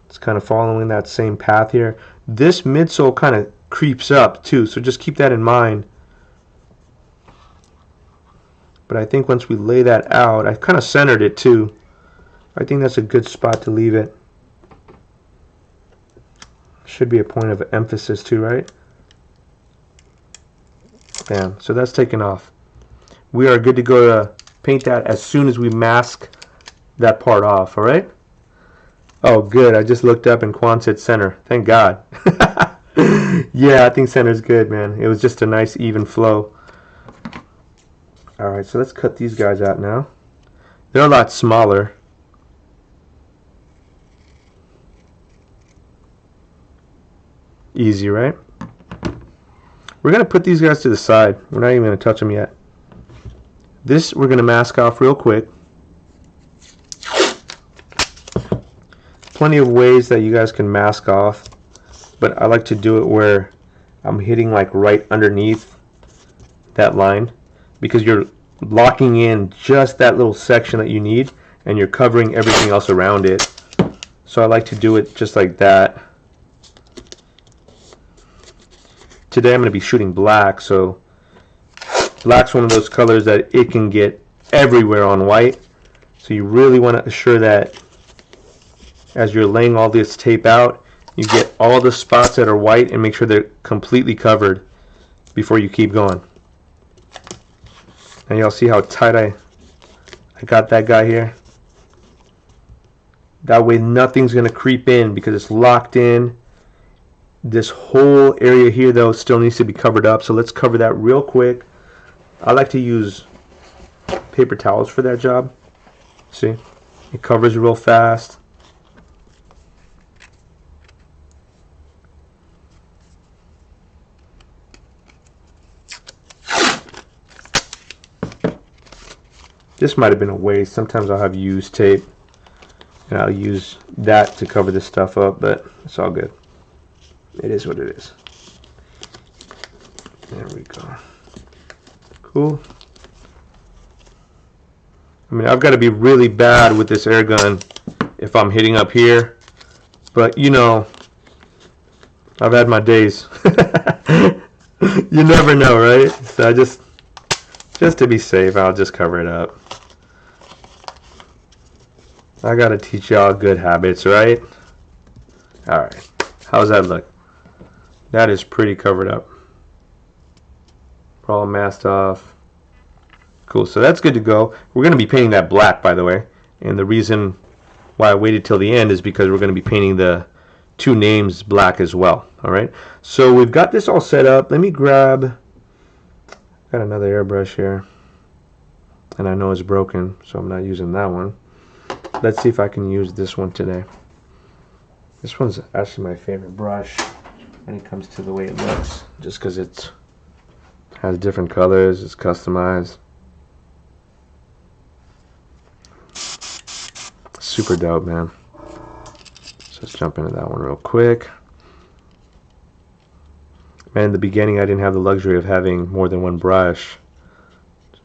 It's kind of following that same path here. This midsole kind of creeps up too, so just keep that in mind. But I think once we lay that out, I kind of centered it too. I think that's a good spot to leave it. Should be a point of emphasis too, right? Bam. So that's taken off. We are good to go to paint that as soon as we mask that part off, all right? Oh, good. I just looked up and Quan said center. Thank God. Yeah, I think center's good, man. It was just a nice even flow. All right, so let's cut these guys out now. They're a lot smaller. Easy, right? We're going to put these guys to the side. We're not even going to touch them yet. This we're going to mask off real quick. Plenty of ways that you guys can mask off, but I like to do it where I'm hitting like right underneath that line, because you're locking in just that little section that you need, and you're covering everything else around it. So I like to do it just like that. Today I'm going to be shooting black, so black's one of those colors that it can get everywhere on white. So you really want to assure that as you're laying all this tape out, you get all the spots that are white and make sure they're completely covered before you keep going. And y'all see how tight I got that guy here? That way nothing's going to creep in because it's locked in. This whole area here though still needs to be covered up, so let's cover that real quick. I like to use paper towels for that job. See? It covers real fast. This might have been a waste. Sometimes I'll have used tape and I'll use that to cover this stuff up, but it's all good. It is what it is. There we go. Cool. I mean, I've got to be really bad with this air gun if I'm hitting up here, but you know, I've had my days. You never know, right? So I just to be safe, I'll just cover it up. I gotta teach y'all good habits, right? Alright, how's that look? That is pretty covered up. All masked off. Cool, so that's good to go. We're gonna be painting that black, by the way. And the reason why I waited till the end is because we're gonna be painting the two names black as well. Alright, so we've got this all set up. Let me grab, got another airbrush here. And I know it's broken, so I'm not using that one. Let's see if I can use this one today. This one's actually my favorite brush. when it comes to the way it looks, just because it has different colors, it's customized. Super dope, man. Let's jump into that one real quick. Man, in the beginning I didn't have the luxury of having more than one brush.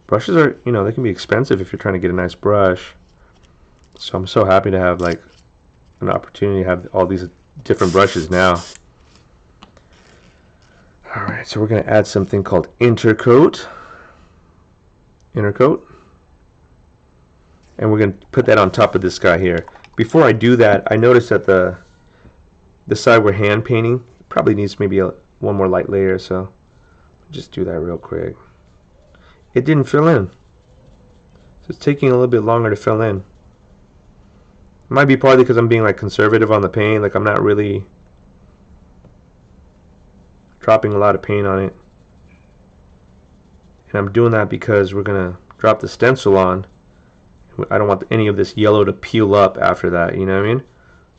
Brushes are, you know, they can be expensive if you're trying to get a nice brush. So I'm so happy to have like an opportunity to have all these different brushes now. Alright, so we're going to add something called Intercoat. Intercoat. And we're going to put that on top of this guy here. Before I do that, I noticed that the side we're hand painting probably needs maybe one more light layer, so just do that real quick. It didn't fill in. So it's taking a little bit longer to fill in. It might be partly because I'm being like conservative on the paint, like I'm not really dropping a lot of paint on it. And I'm doing that because we're going to drop the stencil on. I don't want any of this yellow to peel up after that, you know what I mean?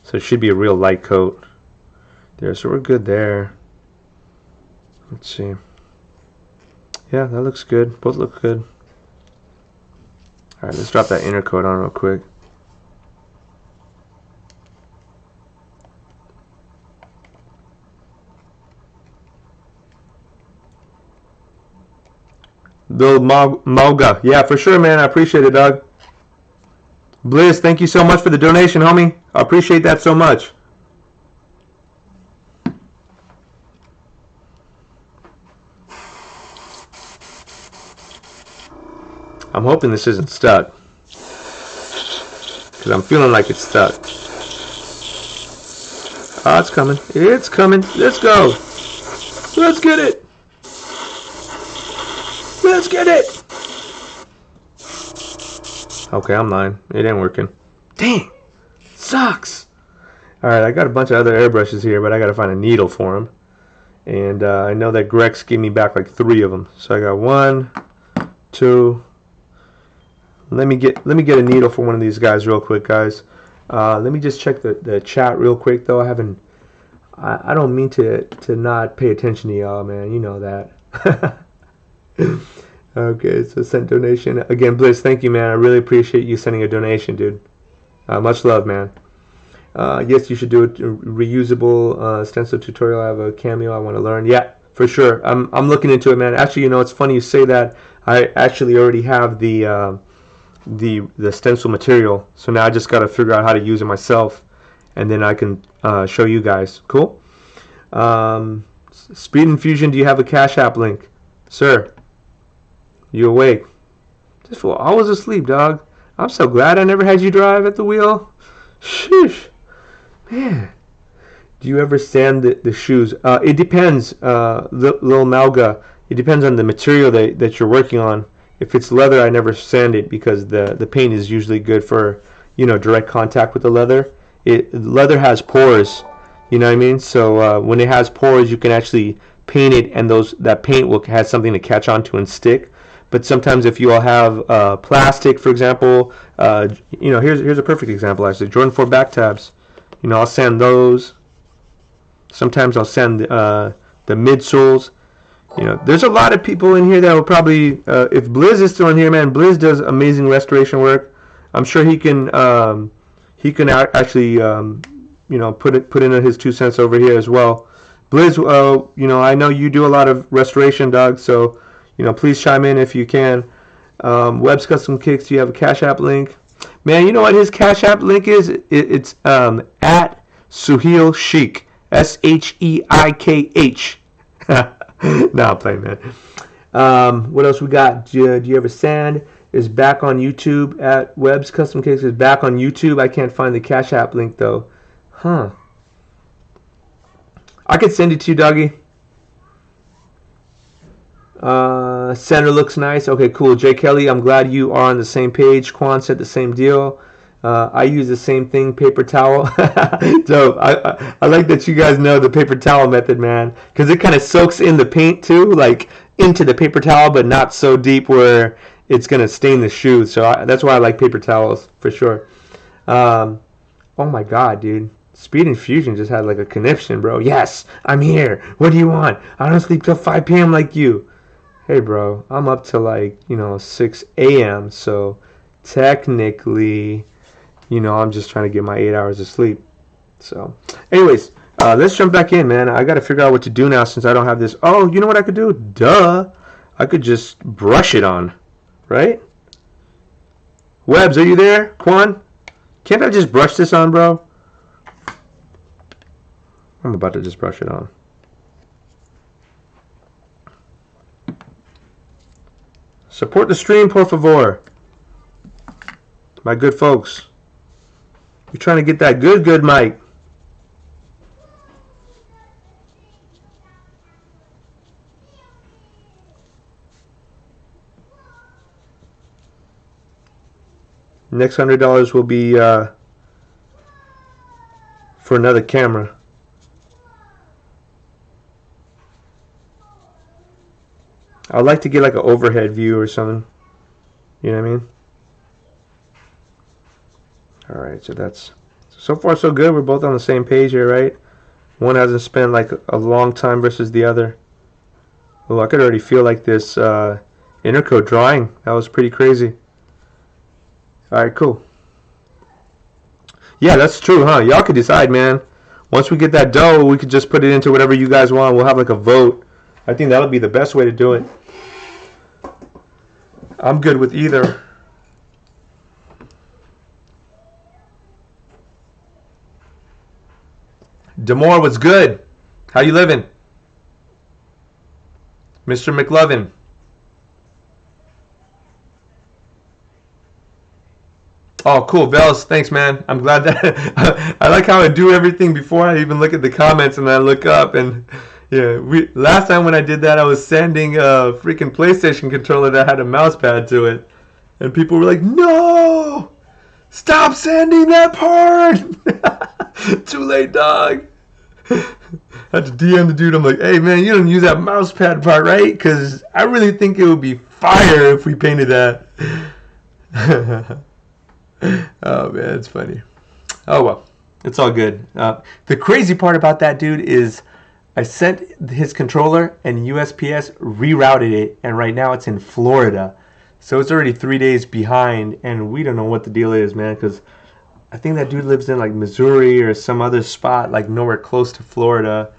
So it should be a real light coat there, so we're good there. Let's see. Yeah, that looks good. Both look good. Alright, let's drop that inner coat on real quick. Bill Mauga. Yeah, for sure, man. I appreciate it, dog. Bliss, thank you so much for the donation, homie. I appreciate that so much. I'm hoping this isn't stuck, because I'm feeling like it's stuck. Oh, it's coming. It's coming. Let's go. Let's get it. Let's get it. Okay, I'm lying. It ain't working. Dang. Sucks. Alright, I got a bunch of other airbrushes here, but I got to find a needle for them. And I know that Grex gave me back like 3 of them. So I got 1, 2. Let me get a needle for one of these guys real quick, guys. Let me just check the chat real quick, though. I don't mean to not pay attention to y'all, man. You know that. Okay, so sent donation. Again, Bliss, thank you, man. I really appreciate you sending a donation, dude. Much love, man. Yes, you should do it. Reusable stencil tutorial. I have a cameo I want to learn. Yeah, for sure. I'm looking into it, man. Actually, you know, it's funny you say that. I actually already have the stencil material, so now I just got to figure out how to use it myself, and then I can show you guys. Cool. Speed Infusion, do you have a Cash App link? Sir, you awake? Just for I was asleep, dog. I'm so glad I never had you drive at the wheel. Sheesh. Man. Do you ever sand the shoes? It depends, Lil Malga. It depends on the material that you're working on. If it's leather, I never sand it because the paint is usually good for, you know, direct contact with the leather. Leather has pores, you know what I mean? So when it has pores, you can actually paint it, and that paint will have something to catch onto and stick. But sometimes if you all have plastic, for example, you know, here's a perfect example actually. Jordan 4 back tabs. You know, I'll sand those. Sometimes I'll sand the midsoles. You know, there's a lot of people in here that will probably, if Blizz is still in here, man, Blizz does amazing restoration work. I'm sure he can actually, you know, put in his 2 cents over here as well. Blizz, you know, I know you do a lot of restoration, dog. So, you know, please chime in if you can. Webb's Custom Kicks, do you have a Cash App link? Man, you know what his Cash App link is? It's at Suheil Sheikh, SHEIKH. No, I'm playing, man. What else we got? Do you ever sand? Is back on YouTube at Webb's Custom Kicks. Is back on YouTube. I can't find the Cash App link though. Huh. I could send it to you, doggy. Center looks nice. Okay, cool. Jay Kelly, I'm glad you are on the same page. Quan said the same deal. I use the same thing, paper towel. Dope. I like that you guys know the paper towel method, man, because it kind of soaks in the paint too, like into the paper towel, but not so deep where it's gonna stain the shoes. So that's why I like paper towels for sure. Oh my God, dude, Speed Infusion just had like a conniption, bro. Yes, I'm here. What do you want? I don't sleep till 5 p.m. like you. Hey, bro, I'm up till like, 6 a.m. So technically, I'm just trying to get my 8 hours of sleep. So, anyways, let's jump back in, man. I got to figure out what to do now since I don't have this. Oh, you know what I could do? Duh. I could just brush it on, right? Webbs, are you there? Quan? Can't I just brush this on, bro? I'm about to just brush it on. Support the stream, por favor. My good folks. You're trying to get that good mic. Next $100 will be for another camera. I'd like to get like an overhead view or something. You know what I mean? Alright, so that's... So far so good. We're both on the same page here, right? One hasn't spent like a long time versus the other. Oh, I could already feel like this Intercoat drying. That was pretty crazy. Alright, cool. Yeah, that's true, huh? Y'all could decide, man. Once we get that dough, we could just put it into whatever you guys want. We'll have like a vote. I think that would be the best way to do it. I'm good with either. Demore, what's good? How you living? Mr. McLovin. Oh, cool. Bells, thanks, man. I'm glad that... I like how I do everything before I even look at the comments and I look up and... Yeah, last time when I did that, I was sending a freaking PlayStation controller that had a mouse pad to it. And people were like, no! Stop sending that part! Too late, dog. I had to DM the dude. I'm like, hey, man, you don't use that mouse pad part, right? Because I really think it would be fire if we painted that. Oh, man, it's funny. Oh, well. It's all good. The crazy part about that, dude, is... I sent his controller and USPS rerouted it, and right now it's in Florida. So it's already 3 days behind, and we don't know what the deal is, man, because I think that dude lives in like Missouri or some other spot, like nowhere close to Florida,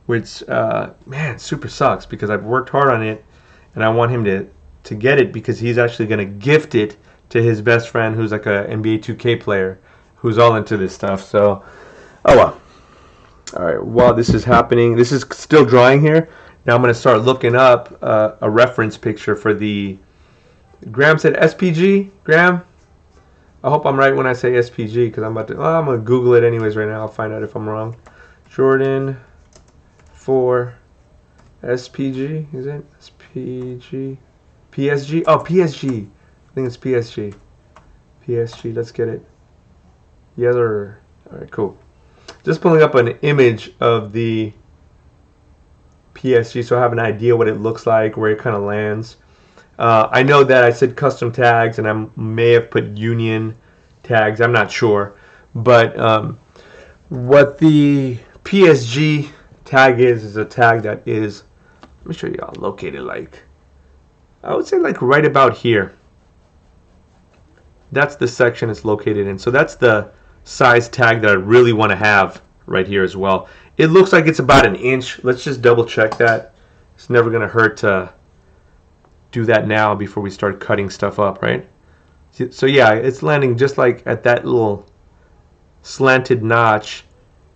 which, man, super sucks because I've worked hard on it, and I want him to get it because he's actually going to gift it to his best friend who's like a NBA 2K player who's all into this stuff. So, oh well. All right, while this is happening, this is still drying here. Now I'm going to start looking up a reference picture for the... Graham said SPG? Graham? I hope I'm right when I say SPG because I'm about to... I'm going to Google it anyways right now. I'll find out if I'm wrong. Jordan 4 SPG, is it? SPG? PSG? Oh, PSG. I think it's PSG. PSG, let's get it. Yes, sir. All right, cool. Just pulling up an image of the PSG so I have an idea what it looks like, where it kind of lands. I know that I said custom tags and I may have put union tags. I'm not sure. But what the PSG tag is a tag that is, let me show you how located, like, I would say like right about here. That's the section it's located in. So that's the size tag that I really want to have right here as well. It looks like it's about 1 inch. Let's just double check that. It's never going to hurt to do that now before we start cutting stuff up, right? So yeah, it's landing just like at that little slanted notch.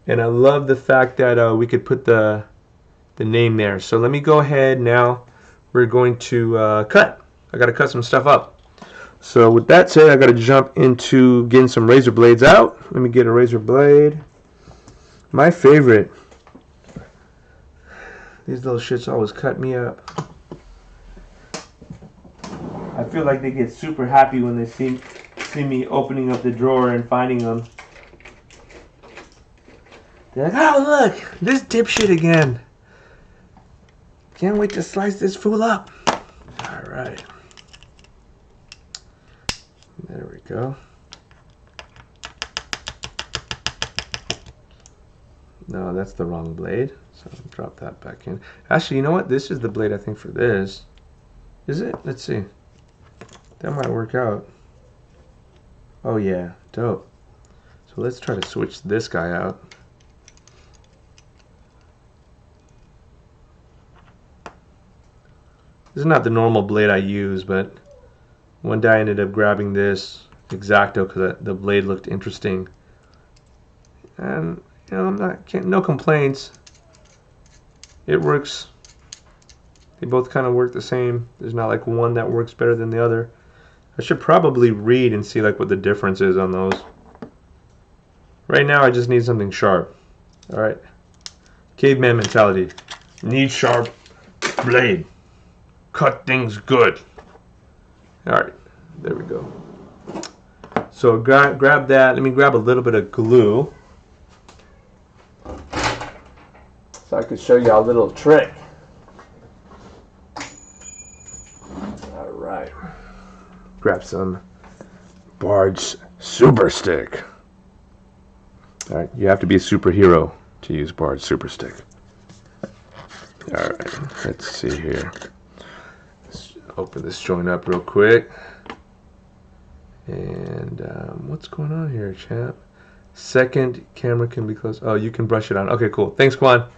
And I love the fact that we could put the name there. So let me go ahead now. We're going to cut. I got to cut some stuff up. So with that said, I got to jump into getting some razor blades out. Let me get a razor blade. My favorite. These little shits always cut me up. I feel like they get super happy when they see me opening up the drawer and finding them. They're like, oh look, this dipshit again. Can't wait to slice this fool up. Alright. There we go. No, that's the wrong blade. So drop that back in. Actually, you know what? This is the blade I think for this. Is it? Let's see. That might work out. Oh yeah, dope. So let's try to switch this guy out. This is not the normal blade I use, but one day I ended up grabbing this X-Acto because the blade looked interesting. And you know, no complaints. It works. They both kind of work the same. There's not like one that works better than the other. I should probably read and see like what the difference is on those. Right now I just need something sharp. Alright. Caveman mentality. Need sharp blade. Cut things good. Alright. There we go. So grab that. Let me grab a little bit of glue. So I could show you a little trick. Alright. Grab some Bard's Super Stick. Alright, you have to be a superhero to use Bard's Super Stick. Alright, let's see here. Let's open this joint up real quick. And what's going on here, champ? Second camera can be closed. Oh, you can brush it on. Okay, cool. Thanks, Quan.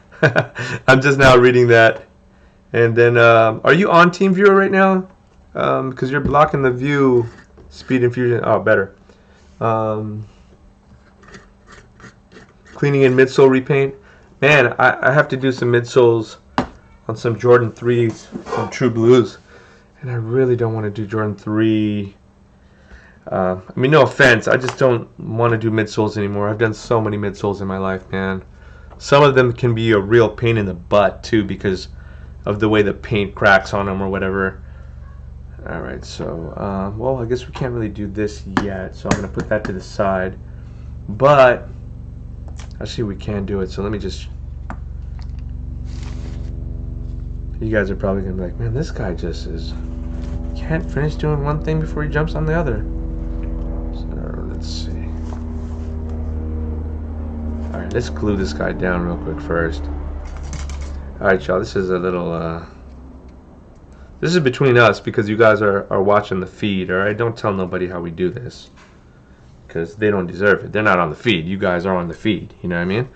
I'm just now reading that. And then, are you on TeamViewer right now? Because you're blocking the view. Speed infusion. Oh, better. Cleaning in midsole repaint. Man, I have to do some midsoles on some Jordan 3s, some True Blues. And I really don't want to do Jordan 3. I mean, no offense. I just don't want to do midsoles anymore. I've done so many midsoles in my life, man. Some of them can be a real pain in the butt, too, because of the way the paint cracks on them or whatever. Alright, so, well, I guess we can't really do this yet, so I'm going to put that to the side. But, actually, we can do it, so let me just... You guys are probably going to be like, man, this guy just is... Can't finish doing one thing before he jumps on the other. So, let's see. Alright, let's glue this guy down real quick first. Alright, y'all, this is a little, this is between us because you guys are watching the feed, alright? Don't tell nobody how we do this. Because they don't deserve it. They're not on the feed. You guys are on the feed. You know what I mean?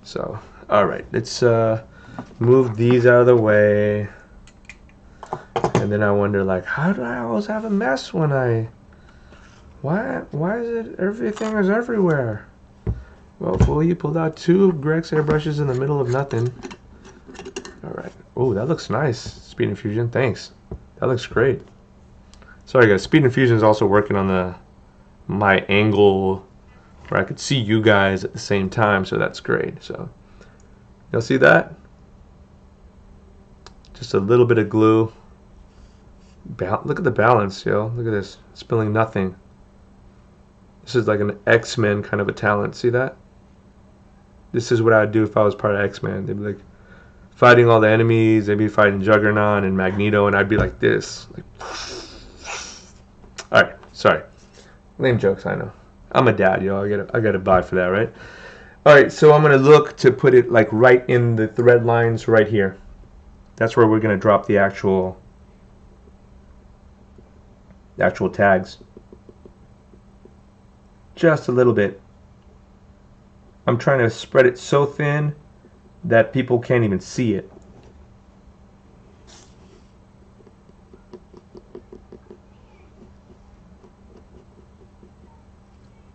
So, alright, let's move these out of the way. And then I wonder, like, how do I always have a mess when I... Why is it everything is everywhere? Well, fool, you pulled out 2 Grex airbrushes in the middle of nothing. Alright. Oh, that looks nice. Speed Infusion, thanks. That looks great. Sorry guys, Speed Infusion is also working on my angle where I could see you guys at the same time, so that's great. So, y'all see that? Just a little bit of glue. Look at the balance, yo. Look at this. Spilling nothing. This is like an X-Men kind of a talent. See that? This is what I'd do if I was part of X-Men. They'd be like fighting all the enemies. They'd be fighting Juggernaut and Magneto, and I'd be like this. Like, all right, sorry. Lame jokes, I know. I'm a dad, yo. I gotta buy for that, right? All right, so I'm gonna look to put it like right in the thread lines right here. That's where we're gonna drop the actual tags. Just a little bit. I'm trying to spread it so thin that people can't even see it.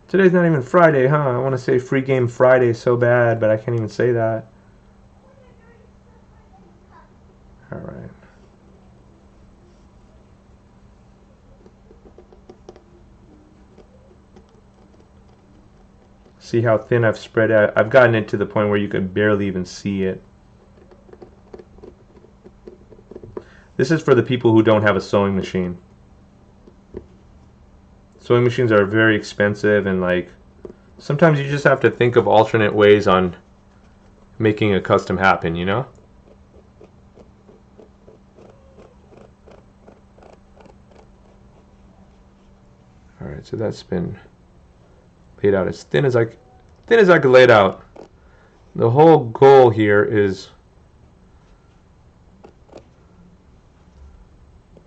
Today's not even Friday, huh? I want to say Free Game Friday so bad, but I can't even say that. Alright. See how thin I've spread out? I've gotten it to the point where you can barely even see it. This is for the people who don't have a sewing machine. Sewing machines are very expensive, and like sometimes you just have to think of alternate ways on making a custom happen, you know? Alright, so that's been laid out as thin as I could lay it out. the whole goal here is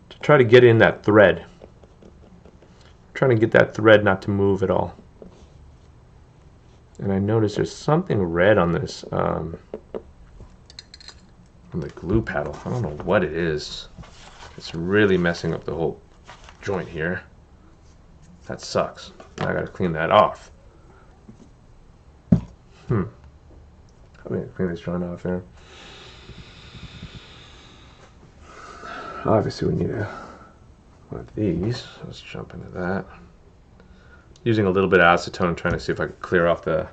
to try to get in that thread. I'm trying to get that thread not to move at all. And I notice there's something red on this, on the glue paddle. I don't know what it is. It's really messing up the whole joint here. That sucks. Now I gotta clean that off. I'm gonna clean this joint off here. Obviously we need one of these. Let's jump into that. Using a little bit of acetone, trying to see if I can clear off the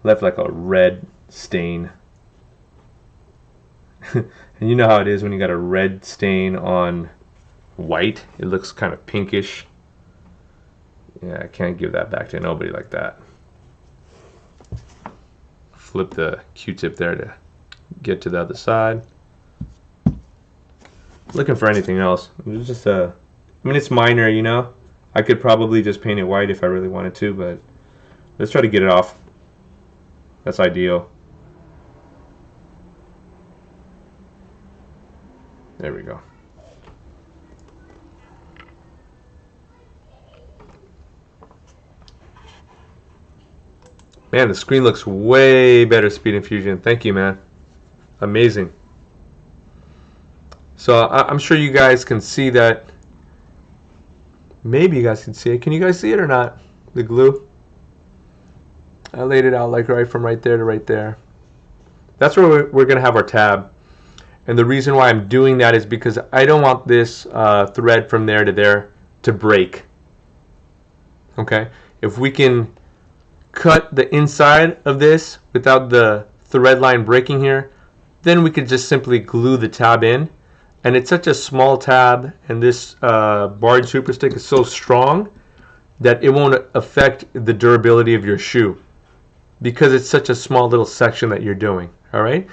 left like a red stain. And you know how it is when you got a red stain on white, it looks kind of pinkish. Yeah, I can't give that back to nobody like that. Flip the Q-tip there to get to the other side. Looking for anything else. It's just I mean, it's minor, you know. I could probably just paint it white if I really wanted to, but let's try to get it off. That's ideal. There we go. Man, the screen looks way better, Speed Infusion. Thank you, man. Amazing. So I'm sure you guys can see that. Maybe you guys can see it. Can you guys see it or not? The glue. I laid it out like right from right there to right there. That's where we're going to have our tab. And the reason why I'm doing that is because I don't want this thread from there to there to break. Okay? If we can cut the inside of this without the thread line breaking here, then we could just simply glue the tab in. And it's such a small tab, and this barge super stick is so strong that it won't affect the durability of your shoe because it's such a small little section that you're doing. All right,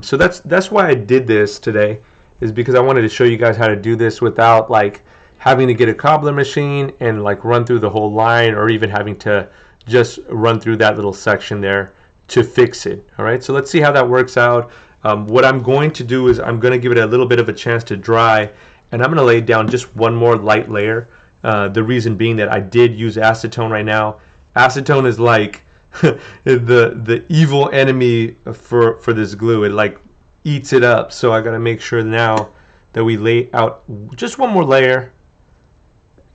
so that's why I did this today, is because I wanted to show you guys how to do this without like having to get a cobbler machine and like run through the whole line, or even having to just run through that little section there to fix it. All right, so let's see how that works out. What I'm going to do is I'm going to give it a little bit of a chance to dry, and I'm going to lay down just one more light layer. The reason being that I did use acetone right now. Acetone is like the evil enemy for this glue. It like eats it up. So I got to make sure now that we lay out just one more layer,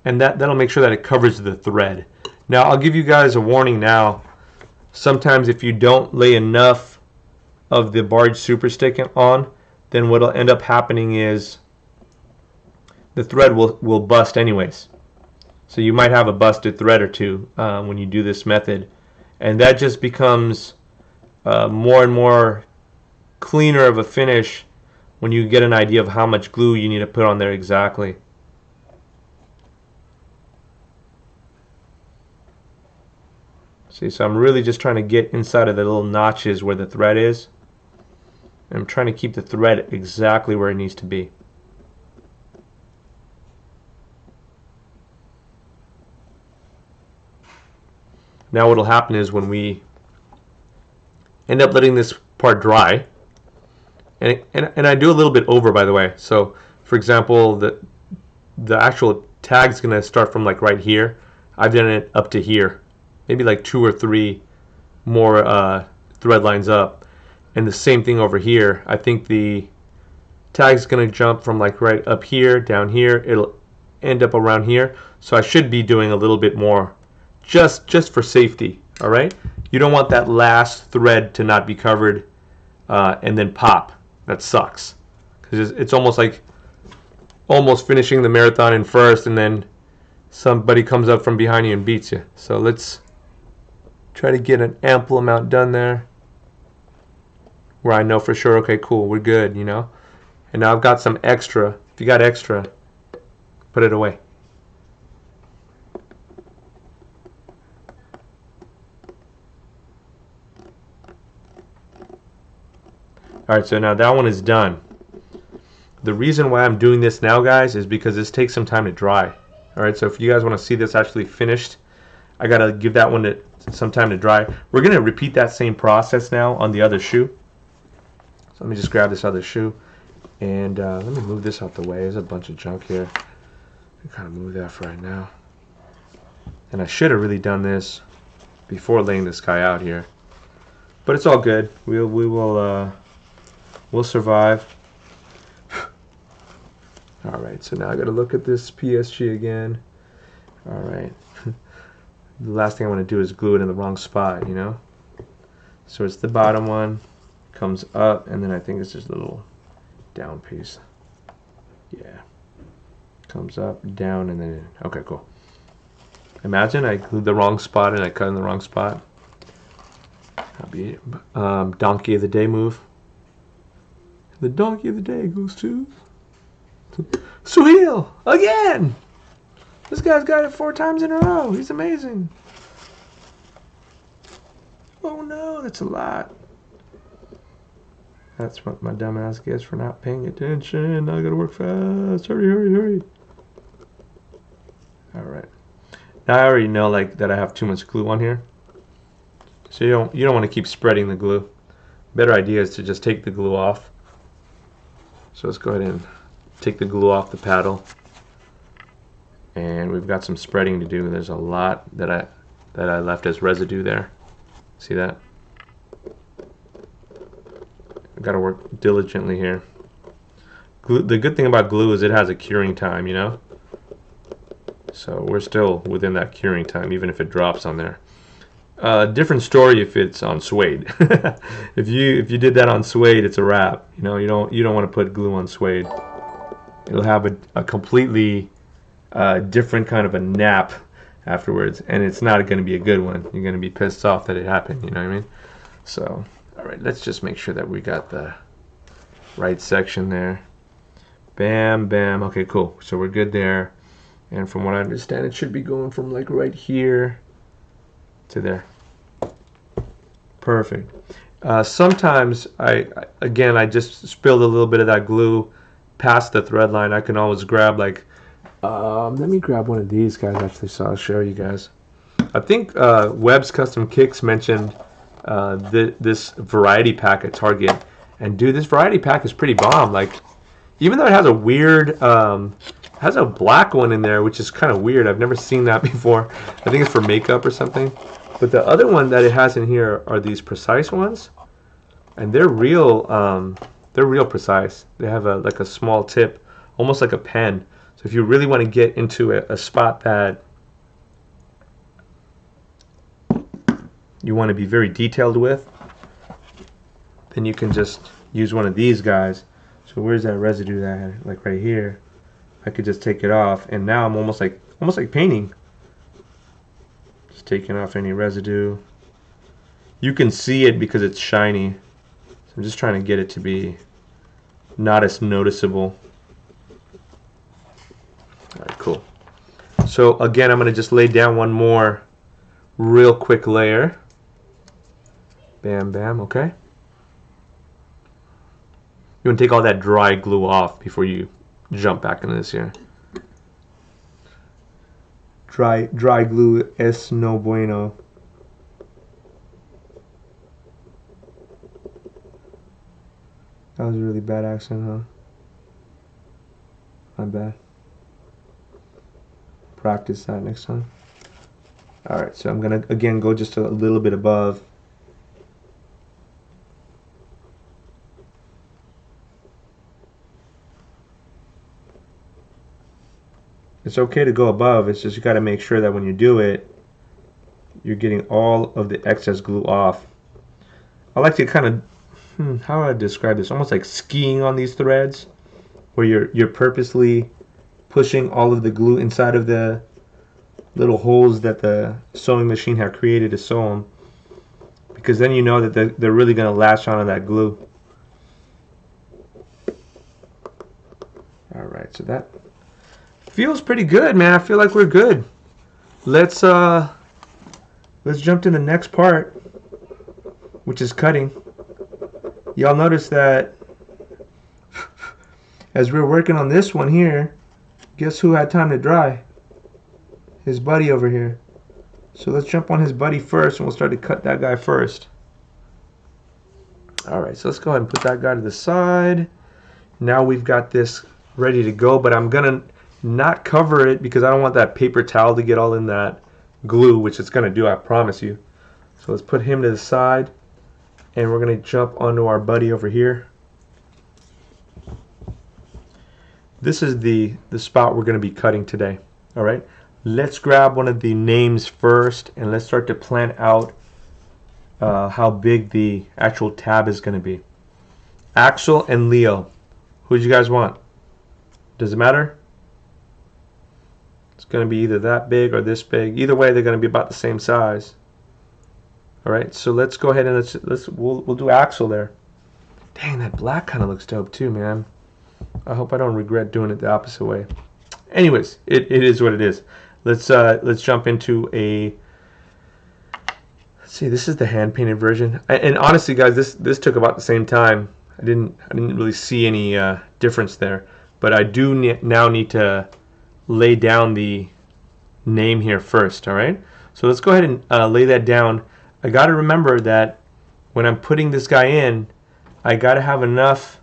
and that'll make sure that it covers the thread. Now I'll give you guys a warning now. Sometimes if you don't lay enough of the barge super stick on, then what'll end up happening is the thread will bust anyways. So you might have a busted thread or two when you do this method, and that just becomes more and more cleaner of a finish when you get an idea of how much glue you need to put on there exactly. See, so I'm really just trying to get inside of the little notches where the thread is. I'm trying to keep the thread exactly where it needs to be. Now what will happen is when we end up letting this part dry, and I do a little bit over, by the way. So for example, the actual tag's going to start from like right here. I've done it up to here, maybe like 2 or 3 more thread lines up. And the same thing over here. I think the tag's going to jump from like right up here, down here. It'll end up around here. So I should be doing a little bit more just for safety. All right? You don't want that last thread to not be covered and then pop. That sucks. Because it's almost like finishing the marathon in first, and then somebody comes up from behind you and beats you. So let's try to get an ample amount done there, where I know for sure, okay, cool, we're good, you know. And now I've got some extra. If you got extra, put it away. All right, so now that one is done. The reason why I'm doing this now, guys, is because this takes some time to dry. All right, so if you guys want to see this actually finished, I gotta give that one some time to dry. We're gonna repeat that same process now on the other shoe. So let me just grab this other shoe, and let me move this out the way. There's a bunch of junk here. I kind of move that for right now. And I should have really done this before laying this guy out here, but it's all good. We'll survive. All right, so now I got to look at this PSG again. All right. The last thing I want to do is glue it in the wrong spot, you know. So it's the bottom one, comes up, and then I think it's just a little down piece. Yeah. Comes up, down, and then okay, cool. Imagine I glued the wrong spot and I cut in the wrong spot. That'll be donkey of the day move. The donkey of the day goes to Suhail again. This guy's got it 4 times in a row. He's amazing. Oh no, that's a lot. That's what my dumbass gets for not paying attention. Now I gotta work fast. Hurry, hurry, hurry. All right. Now I already know like that I have too much glue on here, so you don't want to keep spreading the glue. Better idea is to just take the glue off. So let's go ahead and take the glue off the paddle, and we've got some spreading to do. There's a lot that I left as residue there. See that? I've got to work diligently here. Glue, the good thing about glue is it has a curing time, you know. So we're still within that curing time, even if it drops on there. Different story if it's on suede. If you did that on suede, it's a wrap. You know, you don't want to put glue on suede. It'll have a completely different kind of a nap afterwards, and it's not going to be a good one. You're going to be pissed off that it happened. You know what I mean? So, all right, let's just make sure that we got the right section there. Bam, bam. Okay, cool. So we're good there. And from what I understand, it should be going from like right here to there. Perfect. Sometimes I just spilled a little bit of that glue past the thread line. I can always grab like, let me grab one of these guys actually, so I'll show you guys. I think Webb's Custom Kicks mentioned this variety pack at Target, and dude, this variety pack is pretty bomb. Like, even though it has a weird has a black one in there, which is kind of weird. I've never seen that before. I think it's for makeup or something. But the other one that it has in here are these precise ones, and they're real precise. They have like a small tip, almost like a pen. So if you really want to get into a spot that you want to be very detailed with, then you can just use one of these guys. So where's that residue that I had? Like right here. I could just take it off, and now I'm almost like painting. Just taking off any residue. You can see it because it's shiny. So I'm just trying to get it to be not as noticeable. Alright, cool. So again, I'm going to just lay down one more real quick layer. Bam, bam, okay. You want to take all that dry glue off before you jump back into this here. Dry glue es no bueno. That was a really bad accent, huh? My bad. Practice that next time. Alright, so I'm gonna again go just a little bit above. It's okay to go above, it's just you got to make sure that when you do it, you're getting all of the excess glue off. I like to kind of, how would I describe this? Almost like skiing on these threads, where you're purposely pushing all of the glue inside of the little holes that the sewing machine had created to sew them, because then you know that they're really going to latch onto that glue. Alright, so that feels pretty good, man. I feel like we're good. Let's jump to the next part, which is cutting. Y'all notice that as we're working on this one here, guess who had time to dry? His buddy over here. So let's jump on his buddy first, and we'll start to cut that guy first. Alright, so let's go ahead and put that guy to the side. Now we've got this ready to go, but I'm going to not cover it because I don't want that paper towel to get all in that glue, which it's going to do, I promise you. So let's put him to the side, and we're going to jump onto our buddy over here. This is the spot we're going to be cutting today. Alright, let's grab one of the names first, and let's start to plan out how big the actual tab is going to be. Axel and Leo. Who do you guys want? Does it matter? It's going to be either that big or this big. Either way, they're going to be about the same size. All right, so let's go ahead and we'll do Axel there. Dang, that black kind of looks dope too, man. I hope I don't regret doing it the opposite way. Anyways, it is what it is. Let's jump into a. Let's see, this is the hand painted version. And honestly, guys, this took about the same time. I didn't really see any difference there, but I do now need to lay down the name here first. All right, so let's go ahead and lay that down. I got to remember that when I'm putting this guy in, I got to have enough.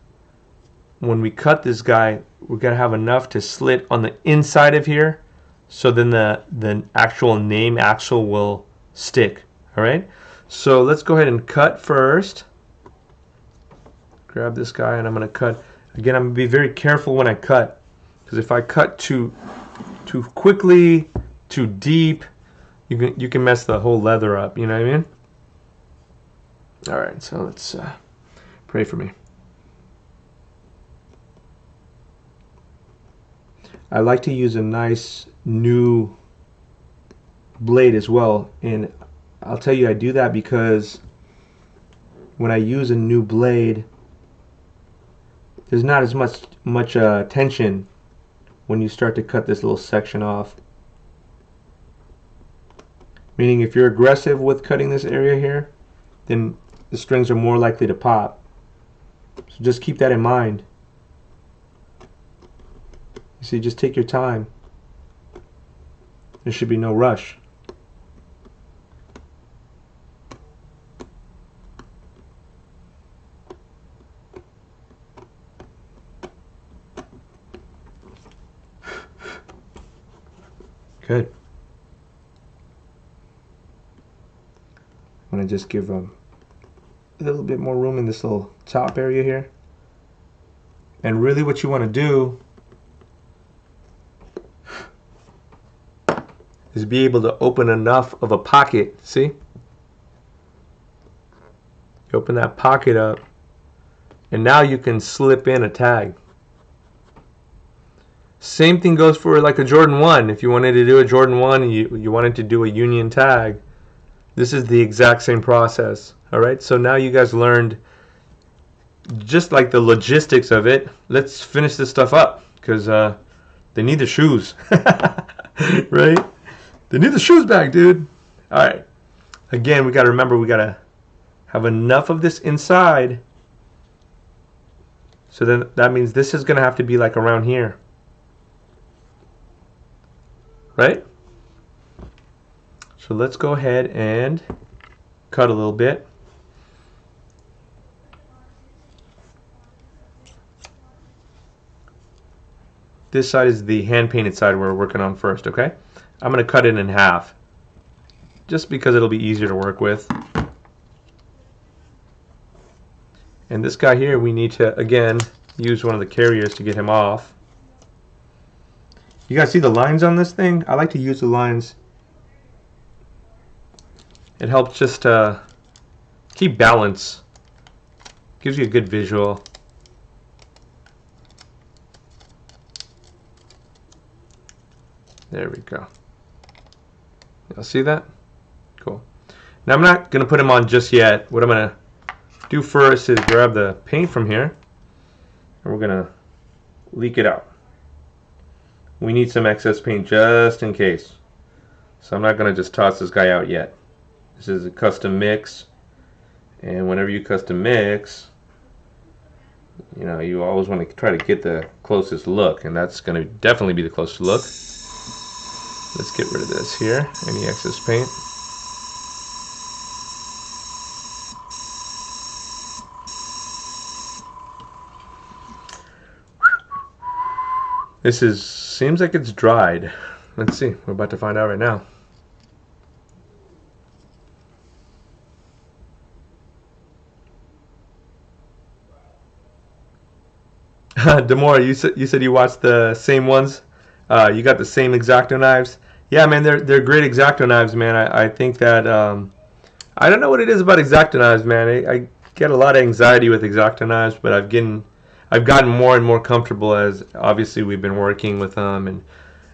When we cut this guy, we're gonna have enough to slit on the inside of here, so then the actual name Axel will stick. All right, so let's go ahead and cut first. Grab this guy, and I'm going to cut. Again, I'm going to be very careful when I cut, because if I cut too quickly, too deep, you can mess the whole leather up. You know what I mean? All right, so let's pray for me. I like to use a nice new blade as well, and I'll tell you I do that because when I use a new blade, there's not as much tension when you start to cut this little section off. Meaning if you're aggressive with cutting this area here, then the strings are more likely to pop. So just keep that in mind. You see, just take your time. There should be no rush. Good. I'm going to just give a little bit more room in this little top area here. And really what you want to do is be able to open enough of a pocket. See? You open that pocket up, and now you can slip in a tag. Same thing goes for like a Jordan 1. If you wanted to do a Jordan 1 and you wanted to do a union tag, this is the exact same process. Alright, so now you guys learned just like the logistics of it. Let's finish this stuff up, because they need the shoes. Right? They need the shoes back, dude. Alright. Again, we got to remember we got to have enough of this inside. So then that means this is going to have to be like around here. Right? So let's go ahead and cut a little bit. This side is the hand painted side we're working on first, okay? I'm going to cut it in half, just because it'll be easier to work with. And this guy here, we need to, again, use one of the carriers to get him off. You guys see the lines on this thing? I like to use the lines. It helps just keep balance. Gives you a good visual. There we go. Y'all see that? Cool. Now I'm not going to put them on just yet. What I'm going to do first is grab the paint from here, and we're going to leak it out. We need some excess paint just in case. So I'm not going to just toss this guy out yet. This is a custom mix, and whenever you custom mix, you know, you always want to try to get the closest look, and that's going to definitely be the closest look. Let's get rid of this here, any excess paint. Seems like it's dried. Let's see. We're about to find out right now. Demore, you said you watched the same ones. You got the same X-Acto knives. Yeah, man, they're great X-Acto knives, man. I think that I don't know what it is about X-Acto knives, man. I get a lot of anxiety with X-Acto knives, but I've gotten more and more comfortable as obviously we've been working with them, and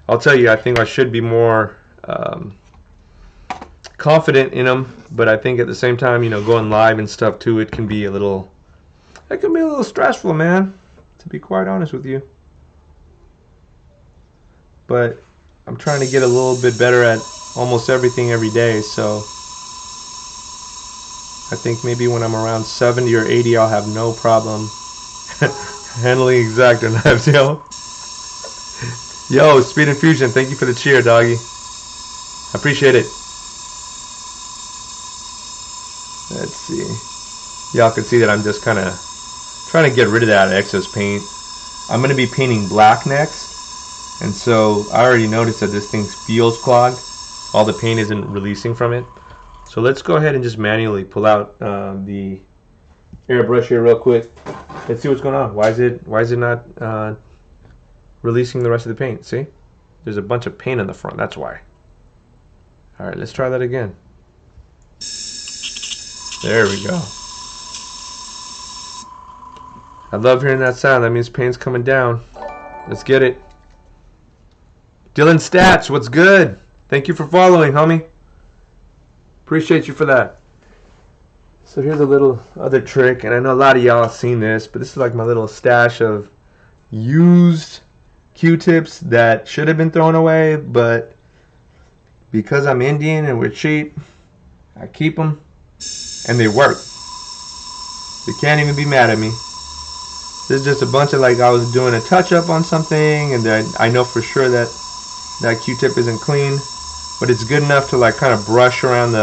I'll tell you, I think I should be more confident in them, but I think at the same time, going live and stuff too, it can be a little stressful, man, to be quite honest with you. But I'm trying to get a little bit better at almost everything every day, so I think maybe when I'm around 70 or 80, I'll have no problem handling X-Acto knives, yo. Yo, Speed Infusion, thank you for the cheer, doggy. I appreciate it. Let's see. Y'all can see that I'm just kind of trying to get rid of that excess paint. I'm going to be painting black next. And so I already noticed that this thing feels clogged. All the paint isn't releasing from it. So let's go ahead and just manually pull out the airbrush here real quick. Let's see what's going on. Why is it not releasing the rest of the paint? See? There's a bunch of paint on the front. That's why. All right, let's try that again. There we go. I love hearing that sound. That means paint's coming down. Let's get it. Dylan Stats, what's good? Thank you for following, homie. Appreciate you for that. So here's a little other trick, and I know a lot of y'all have seen this, but this is like my little stash of used Q-tips that should have been thrown away, but because I'm Indian and we're cheap, I keep them, and they work. You can't even be mad at me. This is just a bunch of, like, I was doing a touch-up on something, and then I know for sure that Q-tip isn't clean, but it's good enough to like kind of brush around the